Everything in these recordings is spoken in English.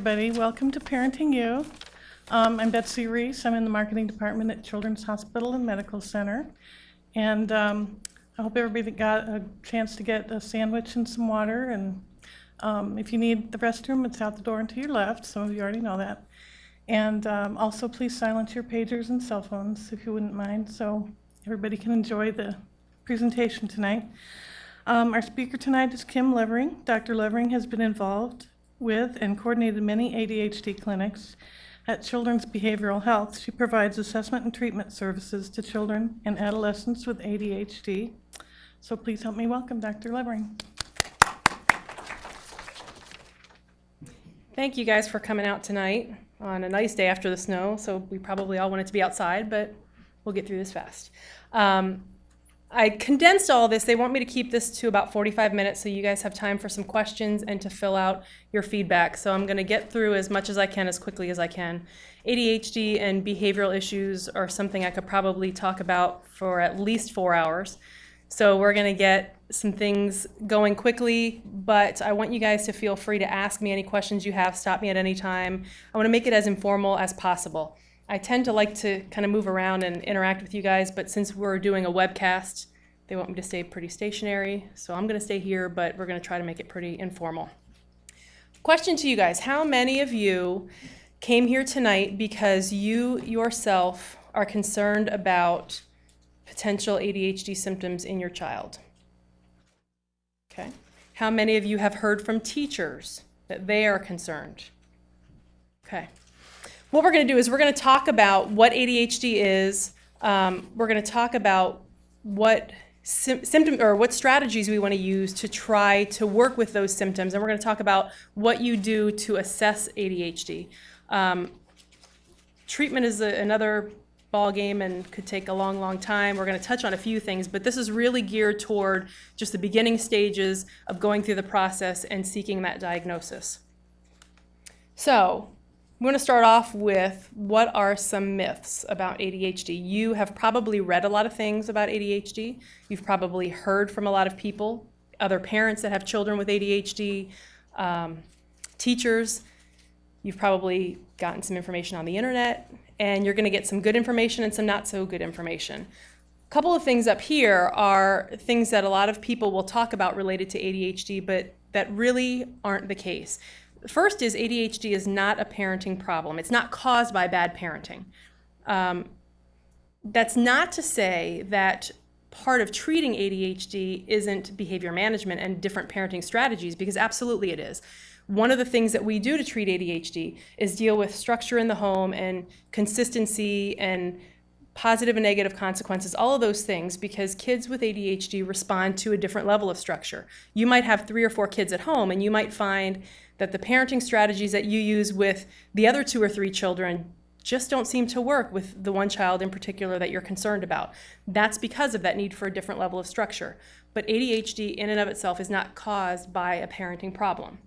everybody. Welcome to Parenting You. I'm Betsy Reese. I'm in the marketing department at Children's Hospital and Medical Center. And I hope everybody got a chance to get a sandwich and some water. And if you need the restroom, it's out the door and to your left. Some of you already know that. And also, please silence your pagers and cell phones if you wouldn't mind, so everybody can enjoy the presentation tonight. Our speaker tonight is Kim Levering. Dr. Levering has been involved with and coordinated many ADHD clinics at Children's Behavioral Health. She provides assessment and treatment services to children and adolescents with ADHD. So please help me welcome Dr. Levering. Thank you guys for coming out tonight on a nice day after the snow. So we probably all wanted to be outside, but we'll get through this fast. I condensed all this. They want me to keep this to about 45 minutes so you guys have time for some questions and to fill out your feedback. So I'm going to get through as much as I can as quickly as I can. ADHD and behavioral issues are something I could probably talk about for at least 4 hours. So we're going to get some things going quickly, but I want you guys to feel free to ask me any questions you have. Stop me at any time. I want to make it as informal as possible. I tend to like to kind of move around and interact with you guys, but since we're doing a webcast, they want me to stay pretty stationary. So I'm going to stay here, but we're going to try to make it pretty informal. Question to you guys. How many of you came here tonight because you yourself are concerned about potential ADHD symptoms in your child? Okay. How many of you have heard from teachers that they are concerned? Okay. What we're going to do is we're going to talk about what ADHD is. We're going to talk about what symptom or what strategies we want to use to try to work with those symptoms, and we're going to talk about what you do to assess ADHD. Treatment is another ball game and could take a long, long time. We're going to touch on a few things, but this is really geared toward just the beginning stages of going through the process and seeking that diagnosis. So I'm going to start off with what are some myths about ADHD. You have probably read a lot of things about ADHD. You've probably heard from a lot of people, other parents that have children with ADHD, teachers. You've probably gotten some information on the internet, and you're going to get some good information and some not so good information. A couple of things up here are things that a lot of people will talk about related to ADHD, but that really aren't the case. First is ADHD is not a parenting problem. It's not caused by bad parenting. That's not to say that part of treating ADHD isn't behavior management and different parenting strategies, because absolutely it is. One of the things that we do to treat ADHD is deal with structure in the home and consistency and positive and negative consequences, all of those things, because kids with ADHD respond to a different level of structure. You might have 3 or 4 kids at home, and you might find that the parenting strategies that you use with the other 2 or 3 children just don't seem to work with the one child in particular that you're concerned about. That's because of that need for a different level of structure. But ADHD in and of itself is not caused by a parenting problem.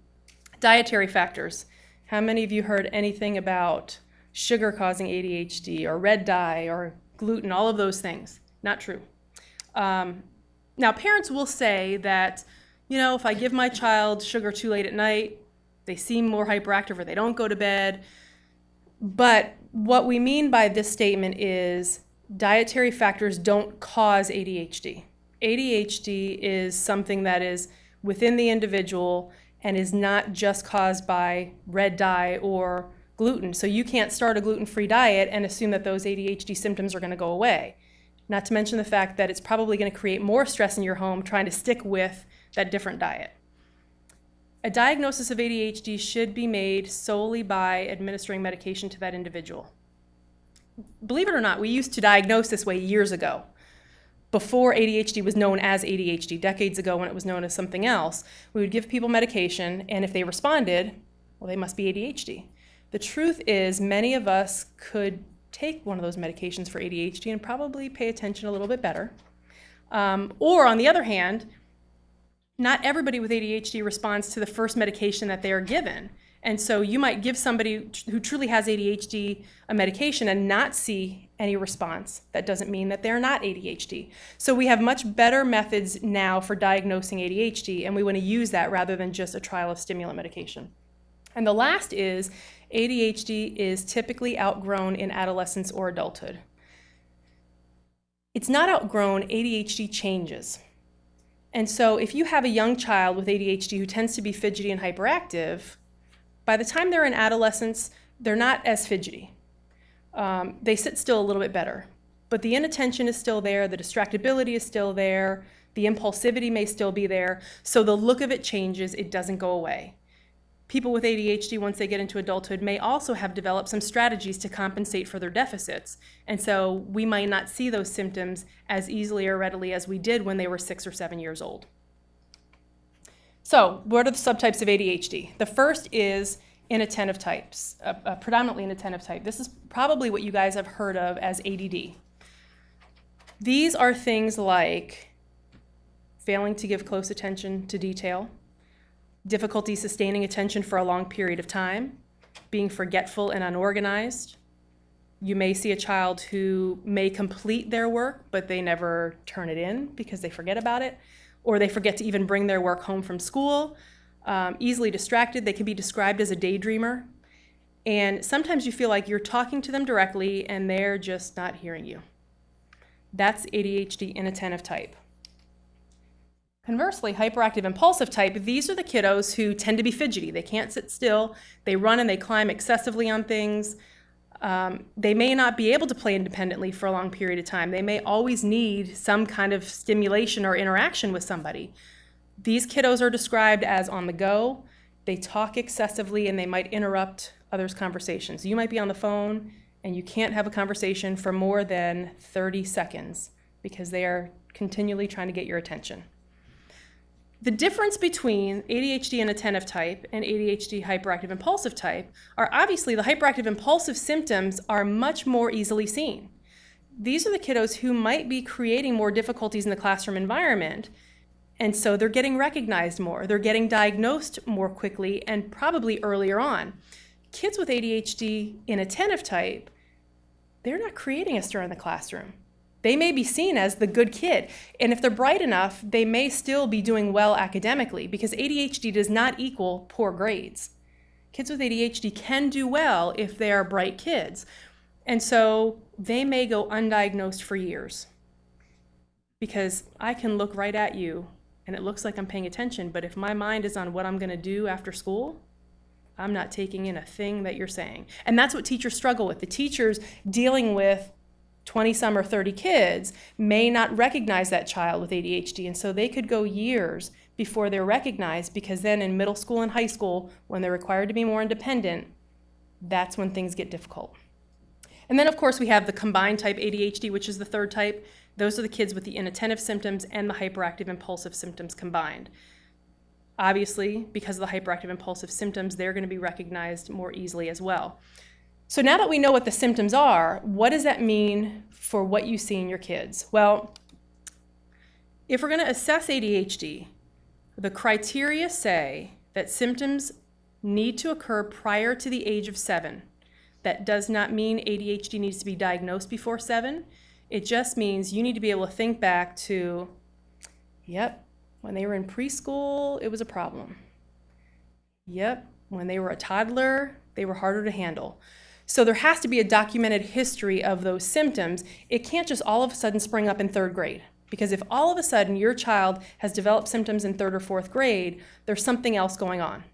Dietary factors. How many of you heard anything about sugar causing ADHD or red dye or gluten, all of those things? Not true. Now, parents will say that, if I give my child sugar too late at night, they seem more hyperactive or they don't go to bed. But what we mean by this statement is dietary factors don't cause ADHD. ADHD is something that is within the individual and is not just caused by red dye or gluten. So you can't start a gluten-free diet and assume that those ADHD symptoms are going to go away. Not to mention the fact that it's probably going to create more stress in your home trying to stick with that different diet. A diagnosis of ADHD should be made solely by administering medication to that individual. Believe it or not, we used to diagnose this way years ago. Before ADHD was known as ADHD, decades ago when it was known as something else, we would give people medication, and if they responded, well, they must be ADHD. The truth is, many of us could take one of those medications for ADHD and probably pay attention a little bit better. Or on the other hand, not everybody with ADHD responds to the first medication that they are given. And so you might give somebody who truly has ADHD a medication and not see any response. That doesn't mean that they're not ADHD. So we have much better methods now for diagnosing ADHD, and we want to use that rather than just a trial of stimulant medication. And the last is ADHD is typically outgrown in adolescence or adulthood. It's not outgrown, ADHD changes. And so if you have a young child with ADHD who tends to be fidgety and hyperactive, by the time they're in adolescence, they're not as fidgety. They sit still a little bit better. But the inattention is still there, the distractibility is still there, the impulsivity may still be there, so the look of it changes, it doesn't go away. People with ADHD, once they get into adulthood, may also have developed some strategies to compensate for their deficits. And so we might not see those symptoms as easily or readily as we did when they were 6 or 7 years old. So what are the subtypes of ADHD? The first is inattentive types, predominantly inattentive type. This is probably what you guys have heard of as ADD. These are things like failing to give close attention to detail, difficulty sustaining attention for a long period of time, being forgetful and unorganized. You may see a child who may complete their work, but they never turn it in because they forget about it, or they forget to even bring their work home from school. Easily distracted, they can be described as a daydreamer. And sometimes you feel like you're talking to them directly and they're just not hearing you. That's ADHD inattentive type. Conversely, hyperactive impulsive type, these are the kiddos who tend to be fidgety. They can't sit still. They run and they climb excessively on things. They may not be able to play independently for a long period of time. They may always need some kind of stimulation or interaction with somebody. These kiddos are described as on the go. They talk excessively and they might interrupt others' conversations. You might be on the phone and you can't have a conversation for more than 30 seconds because they are continually trying to get your attention. The difference between ADHD inattentive type and ADHD hyperactive impulsive type are obviously the hyperactive impulsive symptoms are much more easily seen. These are the kiddos who might be creating more difficulties in the classroom environment, and so they're getting recognized more. They're getting diagnosed more quickly and probably earlier on. Kids with ADHD inattentive type, they're not creating a stir in the classroom. They may be seen as the good kid, and if they're bright enough, they may still be doing well academically because ADHD does not equal poor grades. Kids with ADHD can do well if they are bright kids, and so they may go undiagnosed for years because I can look right at you and it looks like I'm paying attention, but if my mind is on what I'm going to do after school, I'm not taking in a thing that you're saying. And that's what teachers struggle with. The teachers dealing with 20-some or 30 kids may not recognize that child with ADHD, and so they could go years before they're recognized because then in middle school and high school, when they're required to be more independent, that's when things get difficult. And then, of course, we have the combined type ADHD, which is the third type. Those are the kids with the inattentive symptoms and the hyperactive impulsive symptoms combined. Obviously, because of the hyperactive impulsive symptoms, they're going to be recognized more easily as well. So now that we know what the symptoms are, what does that mean for what you see in your kids? Well, if we're going to assess ADHD, the criteria say that symptoms need to occur prior to the age of 7. That does not mean ADHD needs to be diagnosed before 7. It just means you need to be able to think back to, yep, when they were in preschool, it was a problem. Yep, when they were a toddler, they were harder to handle. So there has to be a documented history of those symptoms. It can't just all of a sudden spring up in 3rd grade. Because if all of a sudden your child has developed symptoms in 3rd or 4th grade, there's something else going on.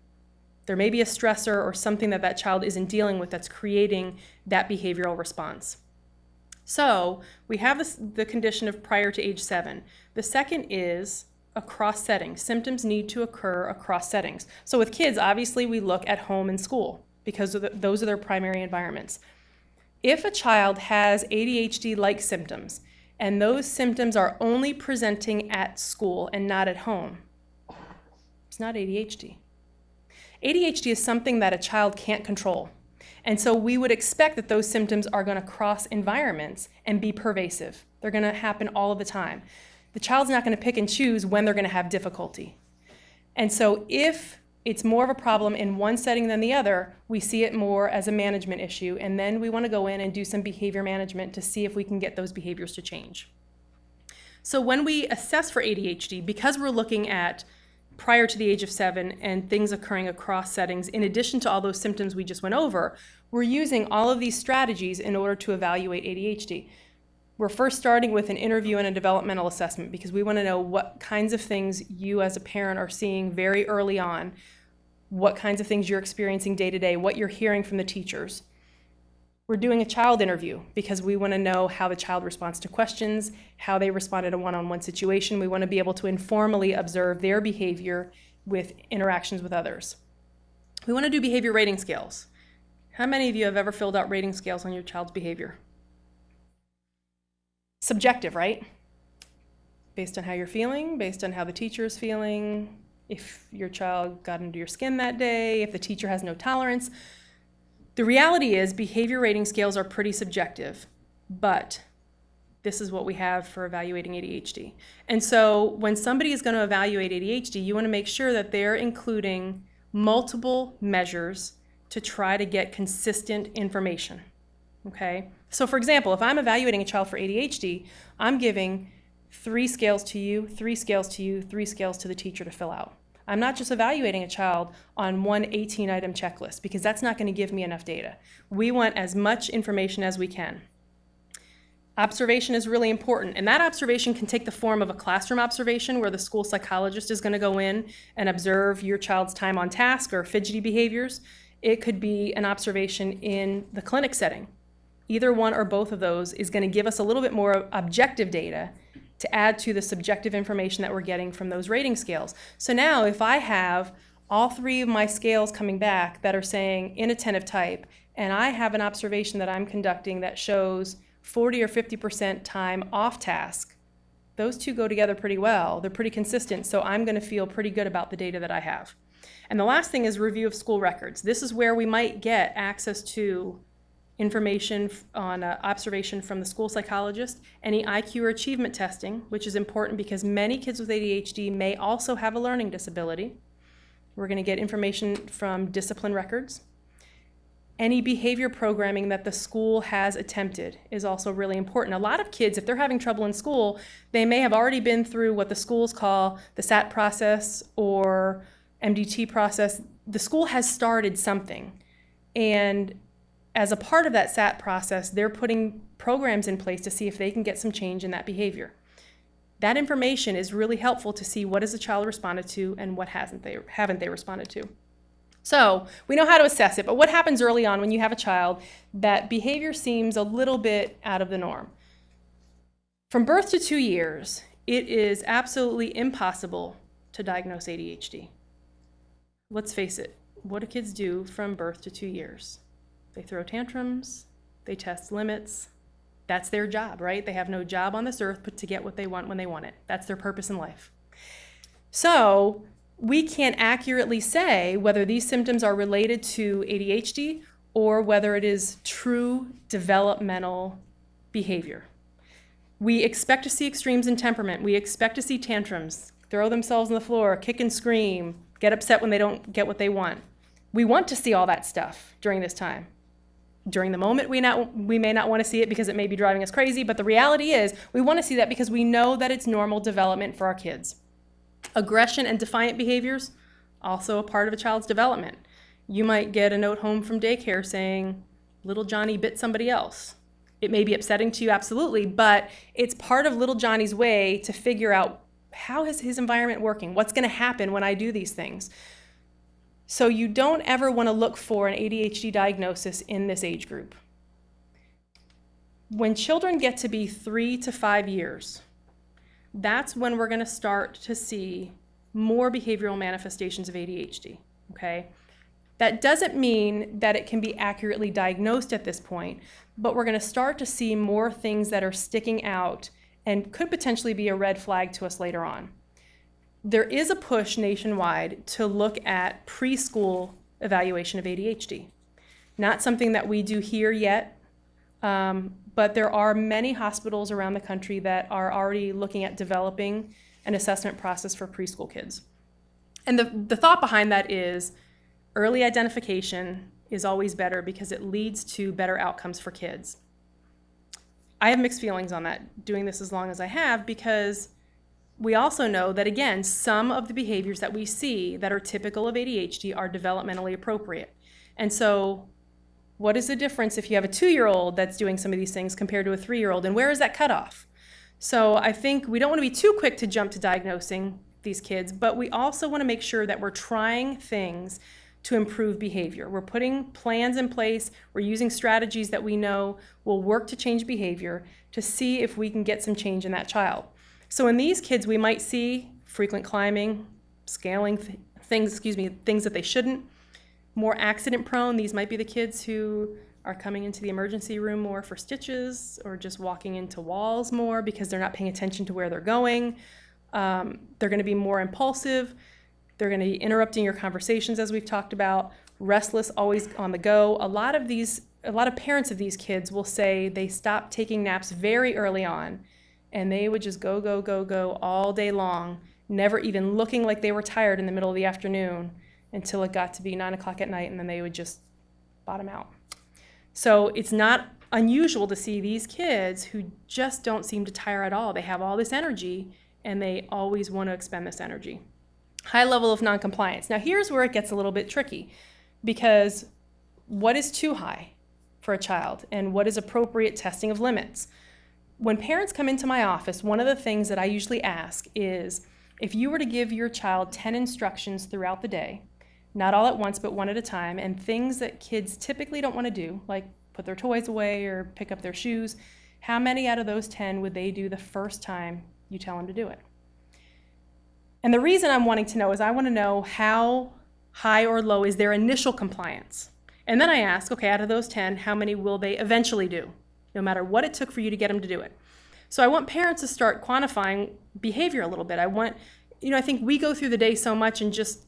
There may be a stressor or something that child isn't dealing with that's creating that behavioral response. So we have the condition of prior to age 7. The second is across settings. Symptoms need to occur across settings. So with kids, obviously we look at home and school because those are their primary environments. If a child has ADHD-like symptoms and those symptoms are only presenting at school and not at home, it's not ADHD. ADHD is something that a child can't control. And so we would expect that those symptoms are going to cross environments and be pervasive. They're going to happen all of the time. The child's not going to pick and choose when they're going to have difficulty. And so if it's more of a problem in one setting than the other, we see it more as a management issue, and then we want to go in and do some behavior management to see if we can get those behaviors to change. So when we assess for ADHD, because we're looking at prior to the age of 7 and things occurring across settings, in addition to all those symptoms we just went over, we're using all of these strategies in order to evaluate ADHD. We're first starting with an interview and a developmental assessment because we want to know what kinds of things you as a parent are seeing very early on, what kinds of things you're experiencing day to day, what you're hearing from the teachers. We're doing a child interview because we want to know how the child responds to questions, how they respond in a one-on-one situation. We want to be able to informally observe their behavior with interactions with others. We want to do behavior rating scales. How many of you have ever filled out rating scales on your child's behavior? Subjective, right? Based on how you're feeling, based on how the teacher is feeling, if your child got under your skin that day, if the teacher has no tolerance. The reality is behavior rating scales are pretty subjective, but this is what we have for evaluating ADHD. And so when somebody is going to evaluate ADHD, you want to make sure that they're including multiple measures to try to get consistent information, okay? So for example, if I'm evaluating a child for ADHD, I'm giving 3 scales to you, 3 scales to you, 3 scales to the teacher to fill out. I'm not just evaluating a child on one 18-item checklist because that's not going to give me enough data. We want as much information as we can. Observation is really important, and that observation can take the form of a classroom observation where the school psychologist is going to go in and observe your child's time on task or fidgety behaviors. It could be an observation in the clinic setting. Either one or both of those is going to give us a little bit more objective data to add to the subjective information that we're getting from those rating scales. So now if I have all 3 of my scales coming back that are saying inattentive type, and I have an observation that I'm conducting that shows 40 or 50% time off task, those 2 go together pretty well. They're pretty consistent, so I'm going to feel pretty good about the data that I have. And the last thing is review of school records. This is where we might get access to information on observation from the school psychologist, any IQ or achievement testing, which is important because many kids with ADHD may also have a learning disability. We're going to get information from discipline records. Any behavior programming that the school has attempted is also really important. A lot of kids, if they're having trouble in school, they may have already been through what the schools call the SAT process or MDT process. The school has started something, and as a part of that SAT process, they're putting programs in place to see if they can get some change in that behavior. That information is really helpful to see what has the child responded to and what haven't they responded to. So we know how to assess it, but what happens early on when you have a child that behavior seems a little bit out of the norm? From birth to 2 years, it is absolutely impossible to diagnose ADHD. Let's face it, what do kids do from birth to 2 years? They throw tantrums, they test limits. That's their job, right? They have no job on this earth but to get what they want when they want it. That's their purpose in life. So we can't accurately say whether these symptoms are related to ADHD or whether it is true developmental behavior. We expect to see extremes in temperament. We expect to see tantrums, throw themselves on the floor, kick and scream, get upset when they don't get what they want. We want to see all that stuff during this time. During the moment, we may not want to see it because it may be driving us crazy, but the reality is we want to see that because we know that it's normal development for our kids. Aggression and defiant behaviors, also a part of a child's development. You might get a note home from daycare saying, little Johnny bit somebody else. It may be upsetting to you, absolutely, but it's part of little Johnny's way to figure out how is his environment working? What's going to happen when I do these things? So you don't ever want to look for an ADHD diagnosis in this age group. When children get to be 3 to 5 years, that's when we're going to start to see more behavioral manifestations of ADHD, okay? That doesn't mean that it can be accurately diagnosed at this point, but we're going to start to see more things that are sticking out and could potentially be a red flag to us later on. There is a push nationwide to look at preschool evaluation of ADHD. Not something that we do here yet, but there are many hospitals around the country that are already looking at developing an assessment process for preschool kids. And the thought behind that is early identification is always better because it leads to better outcomes for kids. I have mixed feelings on that, doing this as long as I have, because we also know that, again, some of the behaviors that we see that are typical of ADHD are developmentally appropriate. And so what is the difference if you have a 2-year-old that's doing some of these things compared to a 3-year-old, and where is that cutoff? So I think we don't want to be too quick to jump to diagnosing these kids, but we also want to make sure that we're trying things to improve behavior. We're putting plans in place, we're using strategies that we know will work to change behavior to see if we can get some change in that child. So in these kids, we might see frequent climbing, scaling things that they shouldn't, more accident prone. These might be the kids who are coming into the emergency room more for stitches or just walking into walls more because they're not paying attention to where they're going. They're going to be more impulsive. They're going to be interrupting your conversations, as we've talked about, restless, always on the go. A lot of parents of these kids will say they stopped taking naps very early on, and they would just go all day long, never even looking like they were tired in the middle of the afternoon until it got to be 9 o'clock at night, and then they would just bottom out. So it's not unusual to see these kids who just don't seem to tire at all. They have all this energy, and they always want to expend this energy. High level of noncompliance. Now here's where it gets a little bit tricky, because what is too high for a child, and what is appropriate testing of limits? When parents come into my office, one of the things that I usually ask is, if you were to give your child 10 instructions throughout the day, not all at once, but one at a time, and things that kids typically don't want to do, like put their toys away or pick up their shoes, how many out of those 10 would they do the first time you tell them to do it? And the reason I'm wanting to know is I want to know how high or low is their initial compliance. And then I ask, okay, out of those 10, how many will they eventually do, no matter what it took for you to get them to do it? So I want parents to start quantifying behavior a little bit. I think we go through the day so much and just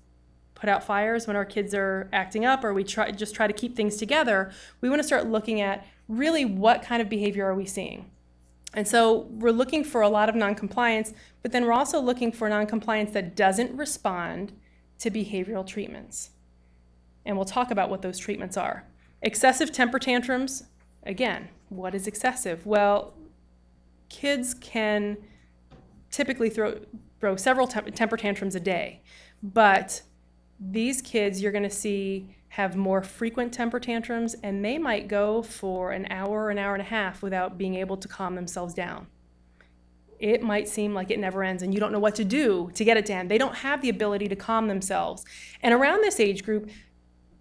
put out fires when our kids are acting up, or we try to keep things together. We want to start looking at really what kind of behavior are we seeing. And so we're looking for a lot of noncompliance, but then we're also looking for noncompliance that doesn't respond to behavioral treatments. And we'll talk about what those treatments are. Excessive temper tantrums, again, what is excessive? Well, kids can typically throw several temper tantrums a day, but these kids you're going to see have more frequent temper tantrums, and they might go for an hour and a half without being able to calm themselves down. It might seem like it never ends and you don't know what to do to get it to end. They don't have the ability to calm themselves. And around this age group,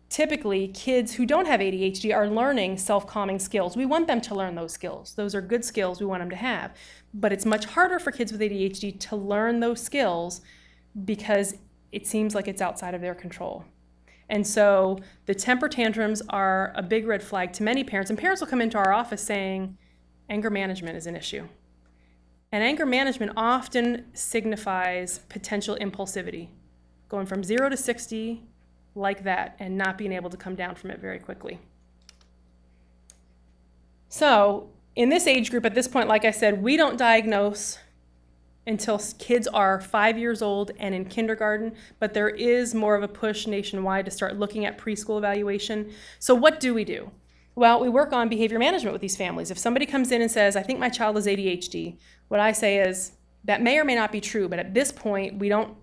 typically kids who don't have ADHD are learning self-calming skills. We want them to learn those skills. Those are good skills we want them to have. But it's much harder for kids with ADHD to learn those skills because it seems like it's outside of their control. And so the temper tantrums are a big red flag to many parents. And parents will come into our office saying, anger management is an issue. And anger management often signifies potential impulsivity, going from 0 to 60 like that and not being able to come down from it very quickly. So in this age group at this point, like I said, we don't diagnose until kids are 5 years old and in kindergarten, but there is more of a push nationwide to start looking at preschool evaluation. So what do we do? Well, we work on behavior management with these families. If somebody comes in and says, I think my child has ADHD, what I say is, that may or may not be true, but at this point, we don't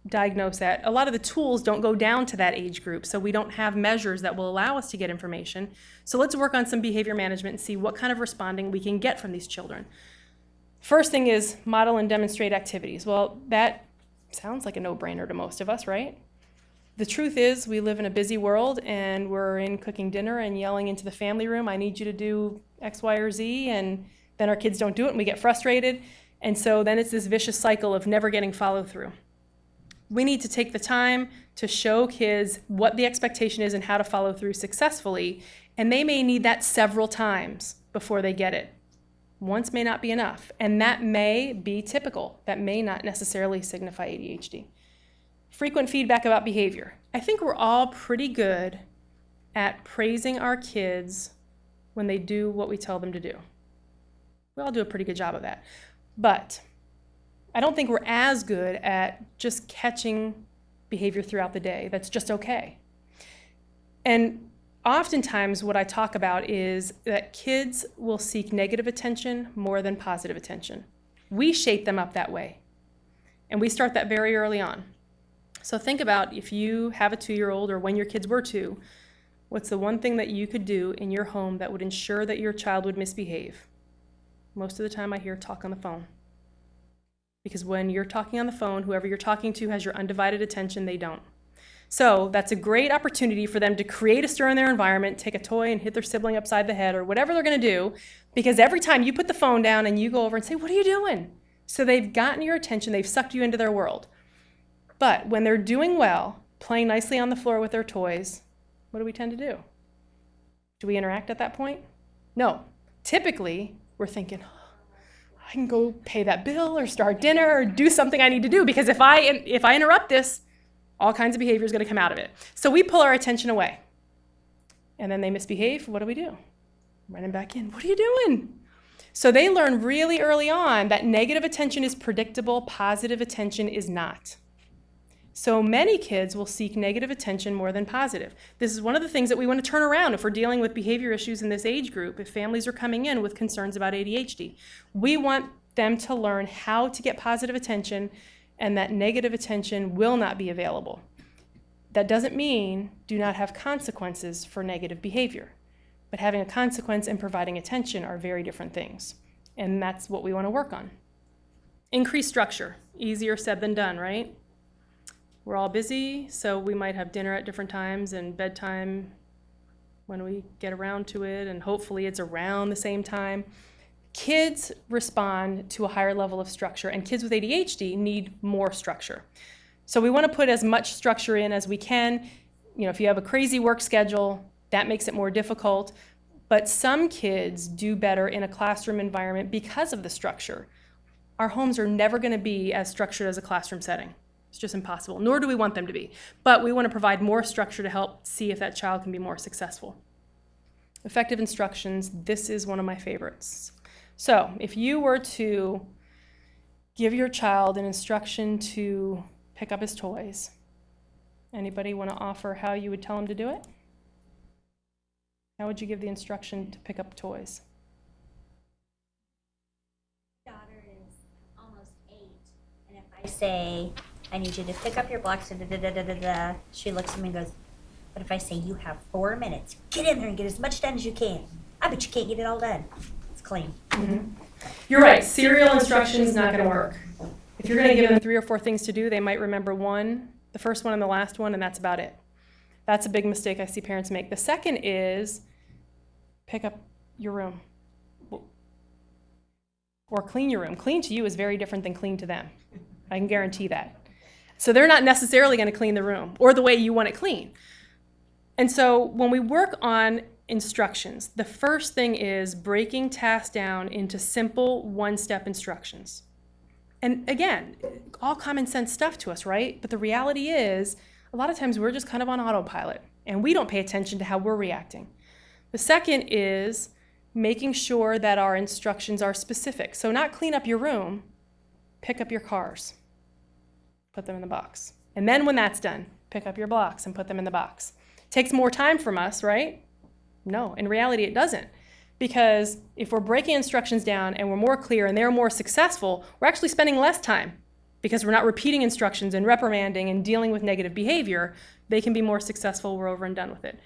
diagnose that. A lot of the tools don't go down to that age group, so we don't have measures that will allow us to get information. So let's work on some behavior management and see what kind of responding we can get from these children. First thing is model and demonstrate activities. Well, that sounds like a no-brainer to most of us, right? The truth is we live in a busy world and we're in cooking dinner and yelling into the family room, I need you to do X, Y, or Z, and then our kids don't do it and we get frustrated. And so then it's this vicious cycle of never getting follow through. We need to take the time to show kids what the expectation is and how to follow through successfully, and they may need that several times before they get it. Once may not be enough, and that may be typical. That may not necessarily signify ADHD. Frequent feedback about behavior. I think we're all pretty good at praising our kids when they do what we tell them to do. We all do a pretty good job of that. But I don't think we're as good at just catching behavior throughout the day. That's just okay. And oftentimes what I talk about is that kids will seek negative attention more than positive attention. We shape them up that way. And we start that very early on. So think about if you have a 2-year-old or when your kids were 2, what's the one thing that you could do in your home that would ensure that your child would misbehave? Most of the time I hear talk on the phone. Because when you're talking on the phone, whoever you're talking to has your undivided attention, they don't. So that's a great opportunity for them to create a stir in their environment, take a toy and hit their sibling upside the head or whatever they're gonna do, because every time you put the phone down and you go over and say, what are you doing? So they've gotten your attention, they've sucked you into their world. But when they're doing well, playing nicely on the floor with their toys, what do we tend to do? Do we interact at that point? No. Typically, we're thinking, I can go pay that bill or start dinner or do something I need to do, because if I interrupt this, all kinds of behavior is going to come out of it. So we pull our attention away. And then they misbehave. What do? Run them back in. What are you doing? So they learn really early on that negative attention is predictable, positive attention is not. So many kids will seek negative attention more than positive. This is one of the things that we want to turn around if we're dealing with behavior issues in this age group, if families are coming in with concerns about ADHD. We want them to learn how to get positive attention and that negative attention will not be available. That doesn't mean do not have consequences for negative behavior, but having a consequence and providing attention are very different things. And that's what we want to work on. Increased structure, easier said than done, right? We're all busy, so we might have dinner at different times and bedtime when we get around to it, and hopefully it's around the same time. Kids respond to a higher level of structure, and kids with ADHD need more structure. So we want to put as much structure in as we can. You know, if you have a crazy work schedule, that makes it more difficult. But some kids do better in a classroom environment because of the structure. Our homes are never going to be as structured as a classroom setting. It's just impossible, nor do we want them to be. But we want to provide more structure to help see if that child can be more successful. Effective instructions, this is one of my favorites. So if you were to give your child an instruction to pick up his toys, anybody want to offer how you would tell him to do it? How would you give the instruction to pick up toys? My daughter is almost 8, and if I say, I need you to pick up your blocks, she looks at me and goes, but if I say you have 4 minutes, get in there and get as much done as you can. I bet you can't get it all done. It's clean. Mm-hmm. You're right, serial instruction is not going to work. If you're going to give them 3 or 4 things to do, they might remember one, the first one and the last one, and that's about it. That's a big mistake I see parents make. The second is pick up your room or clean your room. Clean to you is very different than clean to them. I can guarantee that. So they're not necessarily going to clean the room or the way you want it clean. And so when we work on instructions, the first thing is breaking tasks down into simple one-step instructions. And again, all common sense stuff to us, right? But the reality is, a lot of times we're just kind of on autopilot and we don't pay attention to how we're reacting. The second is making sure that our instructions are specific. So not clean up your room, pick up your cars, put them in the box. And then when that's done, pick up your blocks and put them in the box. Takes more time from us, right? No, in reality it doesn't. Because if we're breaking instructions down and we're more clear and they're more successful, we're actually spending less time because we're not repeating instructions and reprimanding and dealing with negative behavior. They can be more successful, we're over and done with it.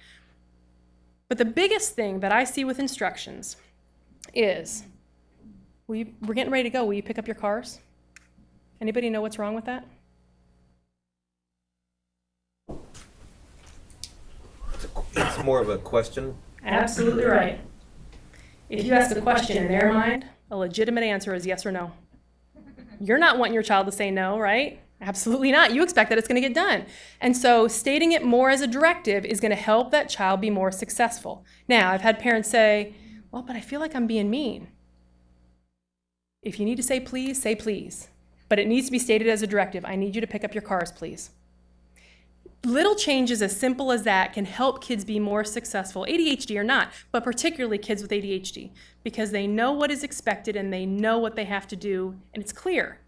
But the biggest thing that I see with instructions is, we're getting ready to go, will you pick up your cars? Anybody know what's wrong with that? It's more of a question. Absolutely right. If you ask a question in their mind, a legitimate answer is yes or no. You're not wanting your child to say no, right? Absolutely not. You expect that it's going to get done. And so stating it more as a directive is going to help that child be more successful. Now, I've had parents say, well, but I feel like I'm being mean. If you need to say please, say please. But it needs to be stated as a directive. I need you to pick up your cars, please. Little changes as simple as that can help kids be more successful, ADHD or not, but particularly kids with ADHD, because they know what is expected and they know what they have to do, and it's clear.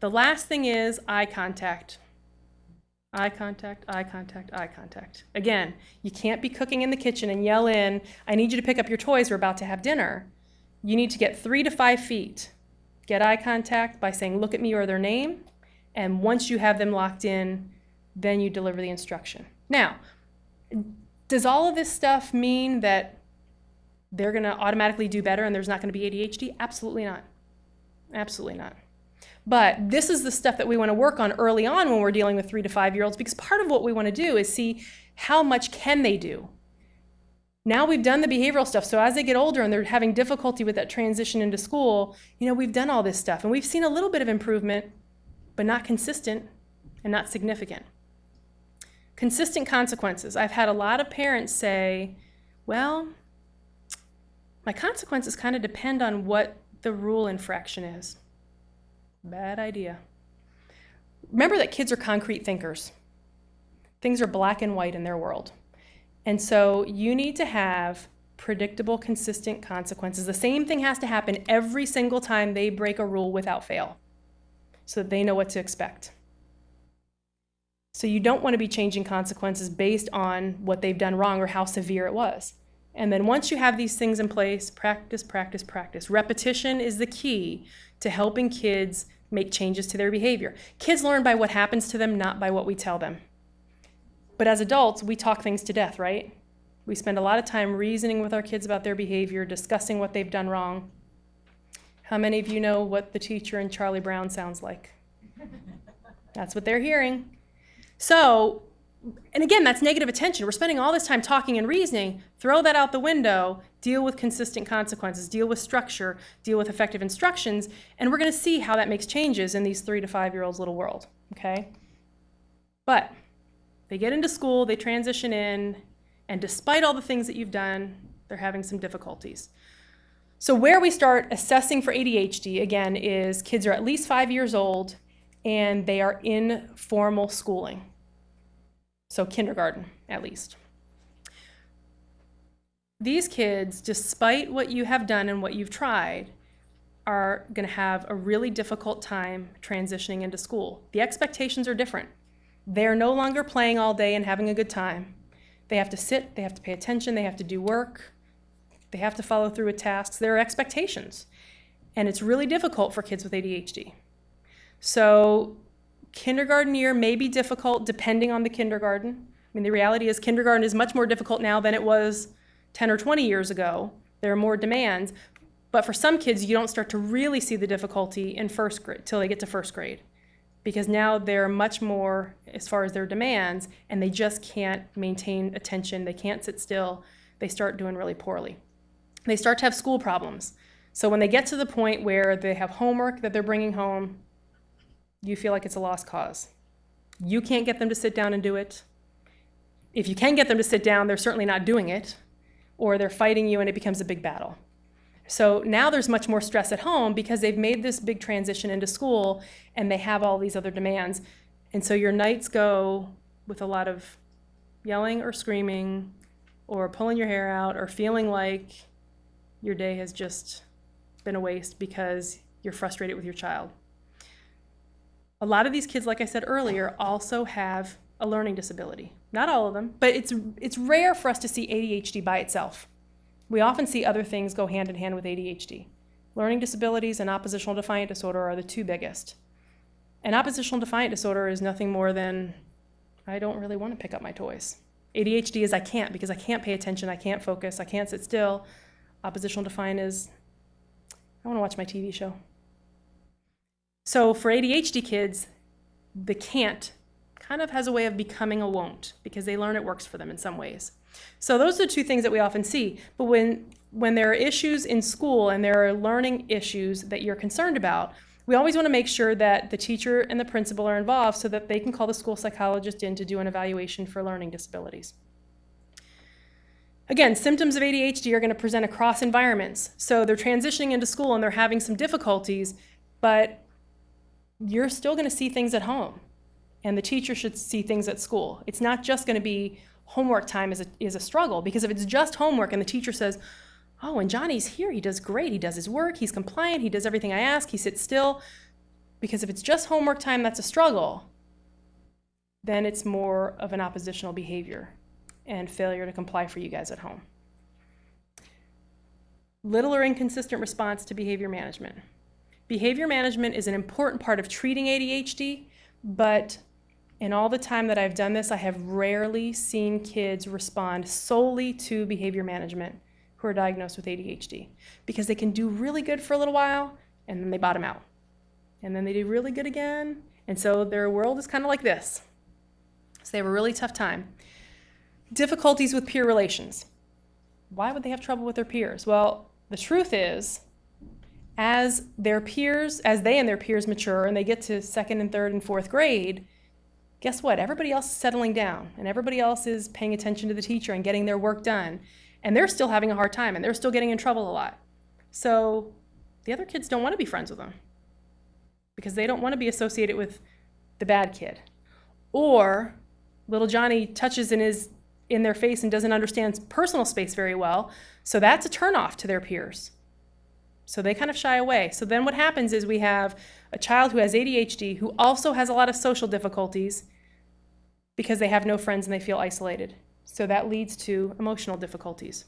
The last thing is eye contact. Eye contact, eye contact, eye contact. Again, you can't be cooking in the kitchen and yell in, I need you to pick up your toys, we're about to have dinner. You need to get 3 to 5 feet. Get eye contact by saying, look at me or their name, And once you have them locked in, then you deliver the instruction. Now, does all of this stuff mean that they're going to automatically do better and there's not going to be ADHD? Absolutely not. Absolutely not. But this is the stuff that we want to work on early on when we're dealing with 3 to 5-year-olds, because part of what we want to do is see how much can they do. Now we've done the behavioral stuff, so as they get older and they're having difficulty with that transition into school, we've done all this stuff and we've seen a little bit of improvement, but not consistent and not significant. Consistent consequences. I've had a lot of parents say, well, my consequences kind of depend on what the rule infraction is. Bad idea. Remember that kids are concrete thinkers. Things are black and white in their world. And so you need to have predictable, consistent consequences. The same thing has to happen every single time they break a rule without fail, so that they know what to expect. So you don't want to be changing consequences based on what they've done wrong or how severe it was. And then once you have these things in place, practice, practice, practice. Repetition is the key to helping kids make changes to their behavior. Kids learn by what happens to them, not by what we tell them. But as adults, we talk things to death, right? We spend a lot of time reasoning with our kids about their behavior, discussing what they've done wrong. How many of you know what the teacher in Charlie Brown sounds like? That's what they're hearing. So, and again, that's negative attention. We're spending all this time talking and reasoning. Throw that out the window. Deal with consistent consequences. Deal with structure. Deal with effective instructions. And we're going to see how that makes changes in these 3 to 5-year-olds' little world, okay? But they get into school, they transition in, and despite all the things that you've done, they're having some difficulties. So where we start assessing for ADHD, again, is kids are at least 5 years old and they are in formal schooling. So kindergarten, at least. These kids, despite what you have done and what you've tried, are going to have a really difficult time transitioning into school. The expectations are different. They're no longer playing all day and having a good time. They have to sit, they have to pay attention, they have to do work, they have to follow through with tasks. There are expectations. And it's really difficult for kids with ADHD. So kindergarten year may be difficult depending on the kindergarten. I mean, the reality is kindergarten is much more difficult now than it was 10 or 20 years ago. There are more demands. But for some kids, you don't start to really see the difficulty in first grade till they get to first grade, because now they're much more as far as their demands, and they just can't maintain attention. They can't sit still. They start doing really poorly. They start to have school problems. So when they get to the point where they have homework that they're bringing home, you feel like it's a lost cause. You can't get them to sit down and do it. If you can get them to sit down, they're certainly not doing it, or they're fighting you and it becomes a big battle. So now there's much more stress at home because they've made this big transition into school and they have all these other demands. And so your nights go with a lot of yelling or screaming or pulling your hair out or feeling like your day has just been a waste because you're frustrated with your child. A lot of these kids, like I said earlier, also have a learning disability. Not all of them, but it's rare for us to see ADHD by itself. We often see other things go hand in hand with ADHD. Learning disabilities and oppositional defiant disorder are the two biggest. And oppositional defiant disorder is nothing more than, I don't really want to pick up my toys. ADHD is I can't, because I can't pay attention, I can't focus, I can't sit still. Oppositional defiant is, I want to watch my TV show. So for ADHD kids, the can't kind of has a way of becoming a won't, because they learn it works for them in some ways. So those are the two things that we often see. But when there are issues in school and there are learning issues that you're concerned about, we always want to make sure that the teacher and the principal are involved so that they can call the school psychologist in to do an evaluation for learning disabilities. Again, symptoms of ADHD are going to present across environments. So they're transitioning into school and they're having some difficulties, but you're still going to see things at home. And the teacher should see things at school. It's not just going to be homework time is a struggle, because if it's just homework and the teacher says, oh, when Johnny's here, he does great. He does his work. He's compliant. He does everything I ask. He sits still. Because if it's just homework time, that's a struggle. Then it's more of an oppositional behavior and failure to comply for you guys at home. Little or inconsistent response to behavior management. Behavior management is an important part of treating ADHD, but in all the time that I've done this, I have rarely seen kids respond solely to behavior management who are diagnosed with ADHD, because they can do really good for a little while and then they bottom out. And then they do really good again. And so their world is kind of like this. So they have a really tough time. Difficulties with peer relations. Why would they have trouble with their peers? Well, the truth is, as they and their peers mature and they get to second and third and fourth grade, guess what? Everybody else is settling down and everybody else is paying attention to the teacher and getting their work done. And they're still having a hard time and they're still getting in trouble a lot. So the other kids don't want to be friends with them because they don't want to be associated with the bad kid. Or little Johnny touches in their face and doesn't understand personal space very well. So that's a turnoff to their peers. So they kind of shy away. So then what happens is we have a child who has ADHD who also has a lot of social difficulties because they have no friends and they feel isolated. So that leads to emotional difficulties.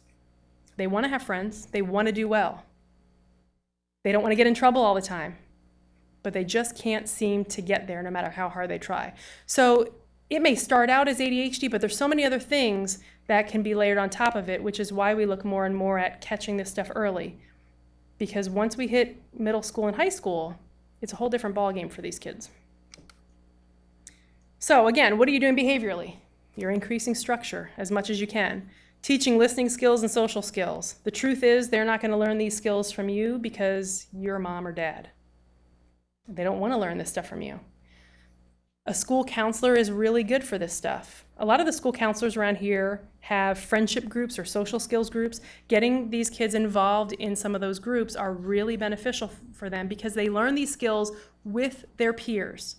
They want to have friends. They want to do well. They don't want to get in trouble all the time, but they just can't seem to get there no matter how hard they try. So it may start out as ADHD, but there's so many other things that can be layered on top of it, which is why we look more and more at catching this stuff early. Because once we hit middle school and high school, it's a whole different ballgame for these kids. So again, what are you doing behaviorally? You're increasing structure as much as you can. Teaching listening skills and social skills. The truth is they're not going to learn these skills from you because you're mom or dad. They don't want to learn this stuff from you. A school counselor is really good for this stuff. A lot of the school counselors around here have friendship groups or social skills groups. Getting these kids involved in some of those groups are really beneficial for them because they learn these skills with their peers.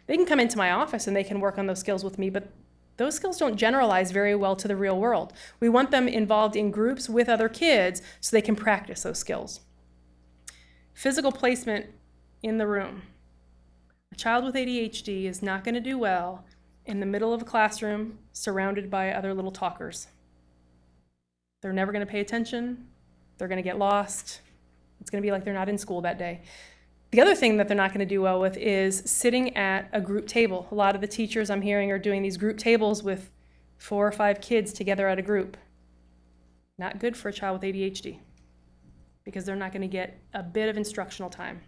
They can come into my office and they can work on those skills with me, but those skills don't generalize very well to the real world. We want them involved in groups with other kids so they can practice those skills. Physical placement in the room. A child with ADHD is not going to do well in the middle of a classroom surrounded by other little talkers. They're never going to pay attention. They're going to get lost. It's going to be like they're not in school that day. The other thing that they're not going to do well with is sitting at a group table. A lot of the teachers I'm hearing are doing these group tables with 4 or 5 kids together at a group. Not good for a child with ADHD because they're not going to get a bit of instructional time.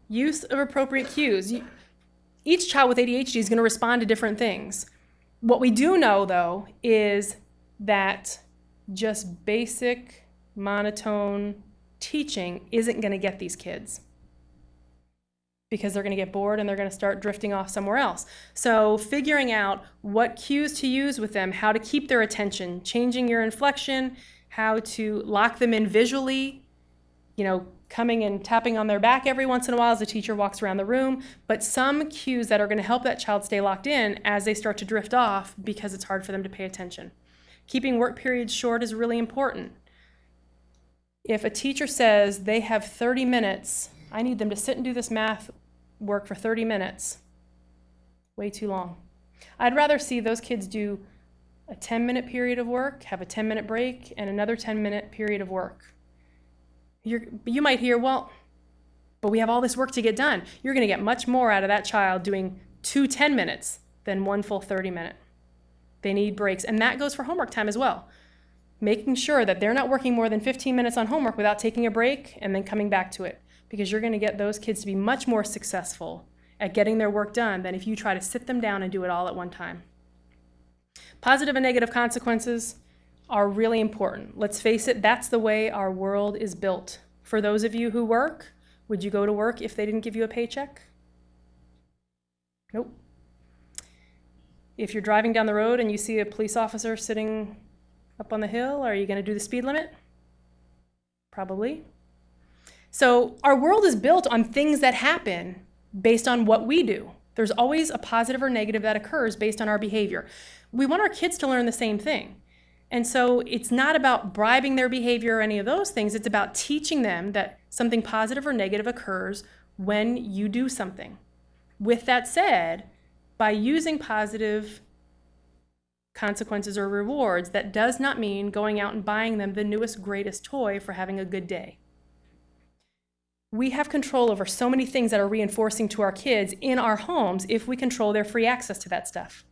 Use of appropriate cues. Each child with ADHD is going to respond to different things. What we do know, though, is that just basic, monotone teaching isn't going to get these kids because they're going to get bored and they're going to start drifting off somewhere else. So figuring out what cues to use with them, how to keep their attention, changing your inflection, how to lock them in visually, coming and tapping on their back every once in a while as the teacher walks around the room, but some cues that are going to help that child stay locked in as they start to drift off because it's hard for them to pay attention. Keeping work periods short is really important. If a teacher says they have 30 minutes, I need them to sit and do this math work for 30 minutes, way too long. I'd rather see those kids do a 10-minute period of work, have a 10-minute break, and another 10-minute period of work. You might hear, well, but we have all this work to get done. You're going to get much more out of that child doing 2 10 minutes than 1 full 30-minute. They need breaks, and that goes for homework time as well. Making sure that they're not working more than 15 minutes on homework without taking a break and then coming back to it, because you're going to get those kids to be much more successful at getting their work done than if you try to sit them down and do it all at one time. Positive and negative consequences are really important. Let's face it, that's the way our world is built. For those of you who work, would you go to work if they didn't give you a paycheck? Nope. If you're driving down the road and you see a police officer sitting up on the hill, are you going to do the speed limit? Probably. So our world is built on things that happen based on what we do. There's always a positive or negative that occurs based on our behavior. We want our kids to learn the same thing. And so it's not about bribing their behavior or any of those things. It's about teaching them that something positive or negative occurs when you do something. With that said, by using positive consequences or rewards, that does not mean going out and buying them the newest, greatest toy for having a good day. We have control over so many things that are reinforcing to our kids in our homes if we control their free access to that stuff.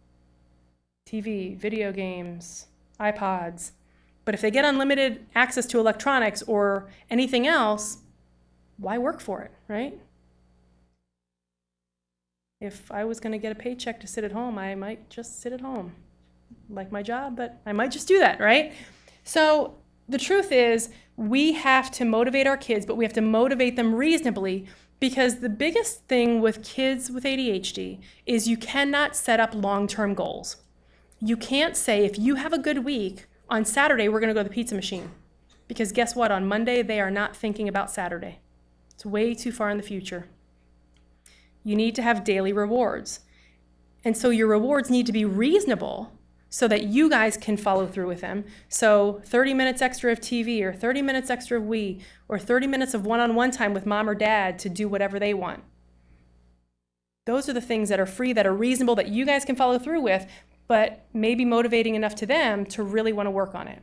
TV, video games, iPods. But if they get unlimited access to electronics or anything else, why work for it, right? If I was going to get a paycheck to sit at home, I might just sit at home. Like my job, but I might just do that, right? So the truth is, we have to motivate our kids, but we have to motivate them reasonably, because the biggest thing with kids with ADHD is you cannot set up long-term goals. You can't say, if you have a good week, on Saturday we're going to go to the pizza machine. Because guess what? On Monday, they are not thinking about Saturday. It's way too far in the future. You need to have daily rewards. And so your rewards need to be reasonable so that you guys can follow through with them. So 30 minutes extra of TV, or 30 minutes extra of Wii, or 30 minutes of one-on-one time with mom or dad to do whatever they want. Those are the things that are free, that are reasonable, that you guys can follow through with, but maybe motivating enough to them to really want to work on it.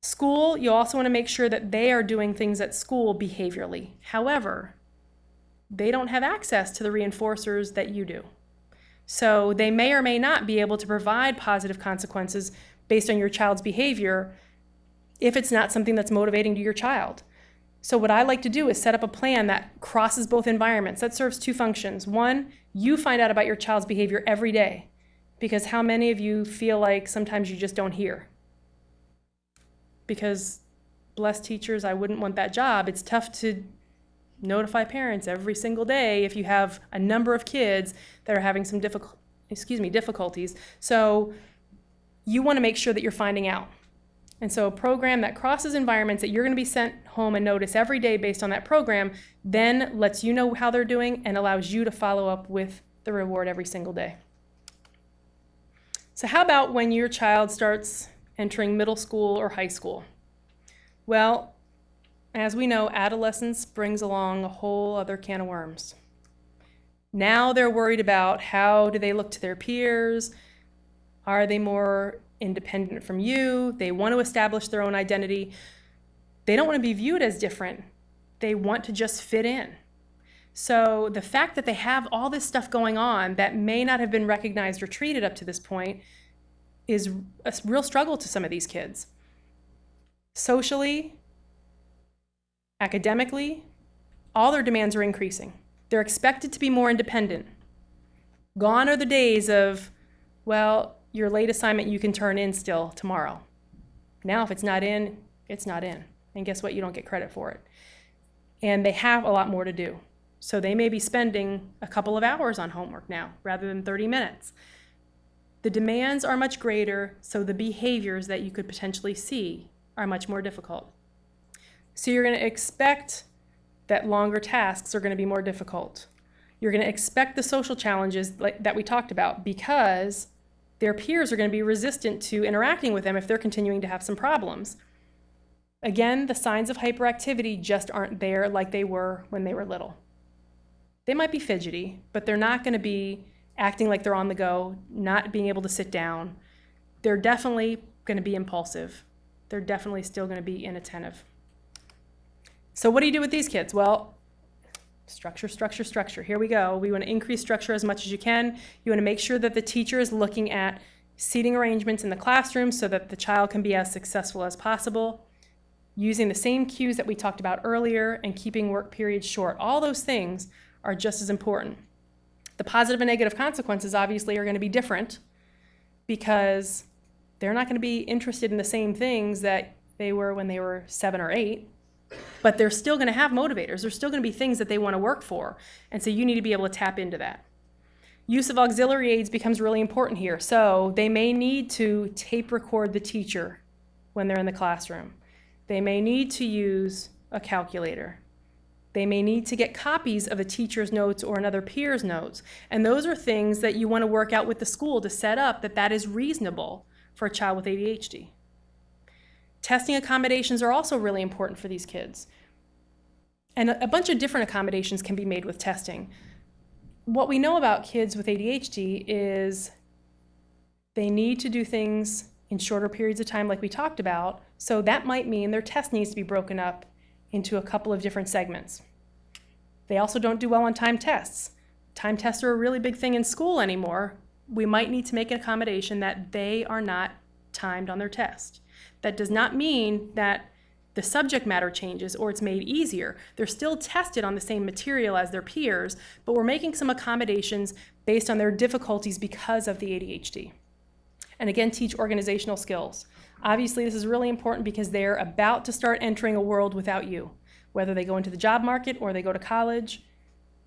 School, you also want to make sure that they are doing things at school behaviorally. However, they don't have access to the reinforcers that you do. So they may or may not be able to provide positive consequences based on your child's behavior if it's not something that's motivating to your child. So what I like to do is set up a plan that crosses both environments. That serves two functions. One, you find out about your child's behavior every day, because how many of you feel like sometimes you just don't hear? Because, bless teachers, I wouldn't want that job. It's tough to notify parents every single day if you have a number of kids that are having some difficulties. So you want to make sure that you're finding out. And so a program that crosses environments, that you're going to be sent home and notice every day based on that program, then lets you know how they're doing and allows you to follow up with the reward every single day. So how about when your child starts entering middle school or high school? Well, as we know, adolescence brings along a whole other can of worms. Now they're worried about, how do they look to their peers? Are they more independent from you? They want to establish their own identity. They don't want to be viewed as different. They want to just fit in. So the fact that they have all this stuff going on that may not have been recognized or treated up to this point is a real struggle to some of these kids. Socially, academically, all their demands are increasing. They're expected to be more independent. Gone are the days of, well, your late assignment you can turn in still tomorrow. Now, if it's not in, it's not in. And guess what? You don't get credit for it. And they have a lot more to do. So they may be spending a couple of hours on homework now rather than 30 minutes. The demands are much greater, so the behaviors that you could potentially see are much more difficult. So you're going to expect that longer tasks are going to be more difficult. You're going to expect the social challenges that we talked about, because their peers are going to be resistant to interacting with them if they're continuing to have some problems. Again, the signs of hyperactivity just aren't there like they were when they were little. They might be fidgety, but they're not going to be acting like they're on the go, not being able to sit down. They're definitely going to be impulsive. They're definitely still going to be inattentive. So what do you do with these kids? Well, structure, structure, structure. Here we go. We want to increase structure as much as you can. You want to make sure that the teacher is looking at seating arrangements in the classroom so that the child can be as successful as possible. Using the same cues that we talked about earlier and keeping work periods short. All those things are just as important. The positive and negative consequences obviously are going to be different, because they're not going to be interested in the same things that they were when they were 7 or 8. But they're still going to have motivators. There's still going to be things that they want to work for. And so you need to be able to tap into that. Use of auxiliary aids becomes really important here. So they may need to tape record the teacher when they're in the classroom. They may need to use a calculator. They may need to get copies of a teacher's notes or another peer's notes. And those are things that you want to work out with the school to set up that is reasonable for a child with ADHD. Testing accommodations are also really important for these kids. And a bunch of different accommodations can be made with testing. What we know about kids with ADHD is they need to do things in shorter periods of time like we talked about, so that might mean their test needs to be broken up into a couple of different segments. They also don't do well on time tests. Time tests are a really big thing in school anymore. We might need to make an accommodation that they are not timed on their test. That does not mean that the subject matter changes or it's made easier. They're still tested on the same material as their peers, but we're making some accommodations based on their difficulties because of the ADHD. And again, teach organizational skills. Obviously, this is really important because they're about to start entering a world without you. Whether they go into the job market or they go to college,